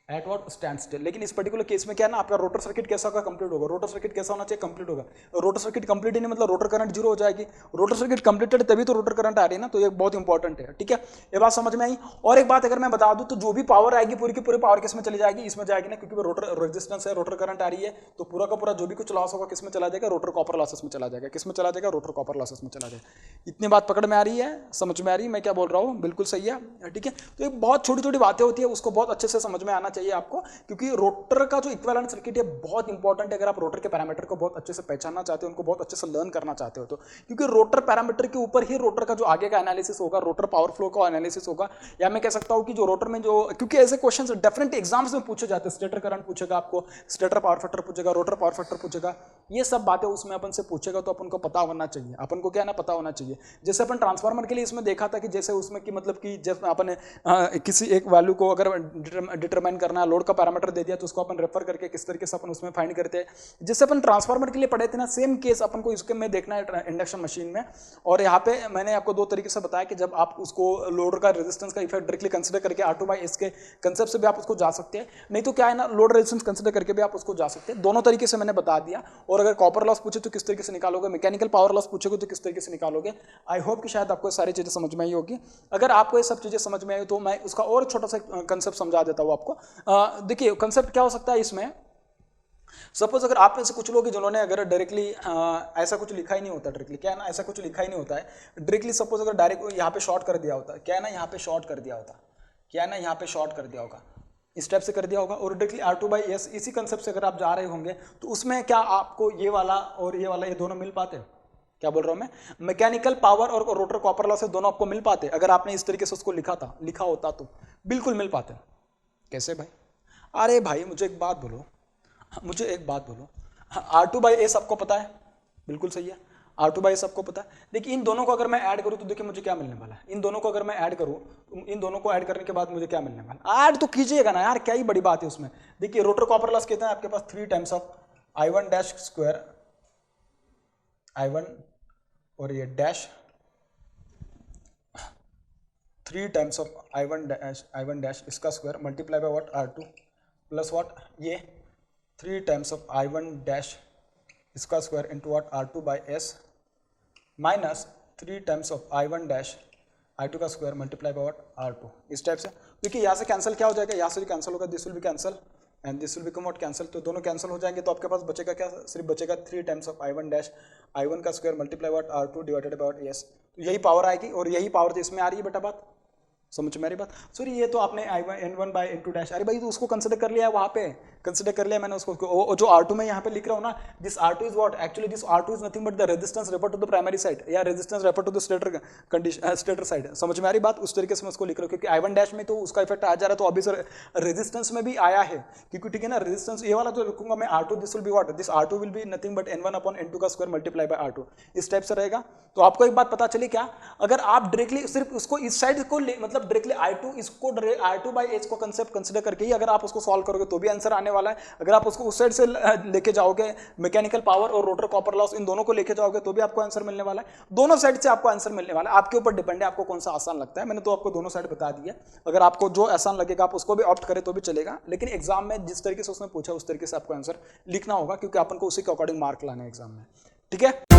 Speaker 1: at what stand still. लेकिन इस पर्टिकुलर केस में क्या है ना, आपका रोटर सर्किट कैसा होगा, कंप्लीट होगा। रोटर सर्किट कैसा होना चाहिए, कंप्लीट होगा। रोटर सर्किट कंप्लीट ही नहीं मतलब रोटर करंट 0 हो जाएगी। रोटर सर्किट कंप्लीटेड तभी तो रोटर करंट आ रही है ना, तो ये बहुत इंपॉर्टेंट है, ठीक है। ये बात समझ में आई। और एक बात अगर मैं बता दूं तो जो भी पावर आएगी पूरी की पूरी पावर किसमें चली जाएगी, इसमें जाएगी ना, क्योंकि रोटर रेजिस्टेंस है, रोटर करंट आ रही है, तो पूरा का पूरा जो भी कुछ लॉस होगा किसमें चला जाएगा, रोटर कॉपर लॉसेस में चला जाएगा। किसमें चला जाएगा, रोटर कॉपर लॉसेस में चला जाएगा। इतनी बात पकड़ में आ रही है, समझ में आ रही है मैं क्या बोल रहा हूँ, बिल्कुल सही है, ठीक है। तो ये बहुत छोटी छोटी बातें होती है, उसको बहुत अच्छे से समझ में आना चाहिए आपको, क्योंकि रोटर का जो इक्विवेलेंट सर्किट है बहुत इंपॉर्टेंट है। अगर आप रोटर के पैरामीटर को बहुत अच्छे से पहचानना चाहते हो, उनको बहुत अच्छे से लर्न करना चाहते हो तो, क्योंकि रोटर पैरामीटर के ऊपर ही रोटर का जो आगे का एनालिसिस होगा, रोटर पावर फ्लो का एनालिसिस होगा, या मैं कह सकता हूं कि जो रोटर में जो, क्योंकि ऐसे क्वेश्चंस डेफिनेटली एग्जाम्स में पूछे जाते हैं, स्टेटर करंट पूछेगा आपको, स्टेटर पावर फैक्टर पूछेगा, रोटर पावर फैक्टर पूछेगा, ये सब बातें उसमें अपन से पूछेगा, तो अपन को पता होना चाहिए, अपन को क्या ना पता होना चाहिए। जैसे अपन ट्रांसफार्मर के लिए इसमें देखा था कि जैसे उसमें कि मतलब कि जब अपन किसी एक वैल्यू को अगर डिटरमाइन करना है, लोड का पैरामीटर दे दिया तो उसको अपन रेफर करके किस तरीके से अपन उसमें फाइंड करते हैं, जैसे अपन ट्रांसफार्मर के लिए पढ़े थे ना, सेम केस अपन को इसके में देखना है इंडक्शन मशीन में। और यहाँ पे मैंने आपको दो तरीके से बताया कि जब आप उसको लोड का रेजिस्टेंस का इफेक्ट डायरेक्टली कंसीडर करके R2/S के कंसेप्ट से भी आप उसको जा सकते हैं, नहीं तो क्या है ना, लोड रेजिस्टेंस कंसीडर करके भी आप उसको जा सकते हैं। दोनों तरीके से मैंने बता दिया। और अगर कॉपर लॉस पूछे तो किस तरीके से निकालोगे, मैकेनिकल पावर लॉस पूछोगे तो किस तरीके से निकालोगे। आई होप कि शायद आपको सारी चीजें समझ में आई होगी। अगर आपको ये सब चीजें समझ में आई तो मैं उसका और छोटा सा कंसेप्ट समझा देता हूँ आपको। देखिए कंसेप्ट क्या हो सकता है इसमें, सपोज अगर आप में से कुछ लोग जिन्होंने अगर डायरेक्टली ऐसा कुछ लिखा ही नहीं होता, डायरेक्टली क्या है ना, ऐसा कुछ लिखा ही नहीं होता है डायरेक्टली, सपोज अगर डायरेक्ट यहाँ पे शॉर्ट कर दिया होता, क्या है ना, यहाँ पे शॉर्ट कर दिया होता, क्या है ना, यहाँ पे शॉर्ट कर दिया होगा, इस टाइप से कर दिया होगा, और डायरेक्टली R2/S इसी कंसेप्ट से अगर आप जा रहे होंगे तो उसमें क्या आपको ये वाला और ये वाला ये दोनों मिल पाते हैं, क्या बोल रहा हूं मैं, मैकेनिकल पावर और रोटर कॉपर लॉस दोनों आपको मिल पाते। अगर आपने इस तरीके से उसको लिखा होता तो बिल्कुल मिल पाते। कैसे भाई, अरे भाई मुझे एक बात बोलो, R2/S आपको पता है, बिल्कुल सही है, R2/S आपको पता है। देखिए इन दोनों को अगर मैं ऐड करूं तो देखिए मुझे क्या मिलने वाला है, इन दोनों को अगर मैं ऐड करूं, इन दोनों को ऐड करने के बाद मुझे क्या मिलने वाला है, ऐड तो कीजिएगा ना यार, क्या ही बड़ी बात है उसमें। देखिए रोटर कॉपर लॉस कहते हैं आपके पास 3 times of I1 dash square, I1 और ये dash 3 times of I1 dash इसका square multiply by what R2 plus what ये 3 टाइम्स ऑफ I1 डैश इसका square into what R2/S minus 3 times of I1 dash I2 का square multiply by what R2, इस type से। देखिए यहाँ से cancel क्या हो जाएगा, यहाँ से भी कैंसिल होगा, this will B cancel and this will become what cancel, तो दोनों कैंसिल हो जाएंगे, तो आपके पास बचेगा क्या, सिर्फ बचेगा 3 times of I1 dash I1 का square multiply what R2 divided by S। तो यही पावर आएगी और यही पावर तो इसमें आ रही है बेटा बात, समझ में आ रही बात? सॉरी ये तो आपने n1 बाई n2 डैश, अरे भाई तो उसको कंसिडर कर लिया है वहाँ पे, कंसिडर कर लिया मैंने उसको, जो R2 में यहाँ पे लिख रहा हूँ ना, this R2 is what, actually this R2 is nothing but the resistance refer to the primary side या resistance refer to the stator condition, stator side. समझ में आ रही बात? उस तरीके से मैं उसको लिख रहा हूँ, क्योंकि I1 डैश में तो उसका इफेक्ट आ जा रहा है, तो अभी सर रेजिस्टेंस में भी आया है, क्योंकि ठीक है ना, रेजिस्टेंस ये वाला जो लिखूंगा मैं R2, this will be what, this R2 will be nothing but n1 upon n2 का स्क्वायर मल्टीप्लाई बाय R2, इस टाइप से रहेगा। तो आपको एक बात पता चली क्या, अगर आप डायरेक्टली सिर्फ उसको इस साइड को मतलब डायरेक्टली I2 इसको R2 बाई H को कंसेप्ट कंसिडर करके ही अगर आप उसको सॉल्व करोगे तो भी आंसर आने वाला है। अगर आप उसको उस साइड से लेके जाओगे, मैकेनिकल पावर और रोटर कॉपर लॉस इन दोनों को लेके जाओगे तो भी आपको आंसर मिलने वाला है। दोनों साइड से आपको आंसर मिलने वाला है, आपके ऊपर डिपेंड है आपको कौन सा आसान लगता है। मैंने तो आपको दोनों साइड बता दिया, अगर आपको जो आसान लगेगा आप उसको भी ऑप्ट करें तो भी चलेगा, लेकिन एग्जाम में जिस तरीके से उसने पूछा उस तरीके से आपको आंसर लिखना होगा, क्योंकि अपन को उसी के अकॉर्डिंग मार्क लाना है एग्जाम में। ठीक है।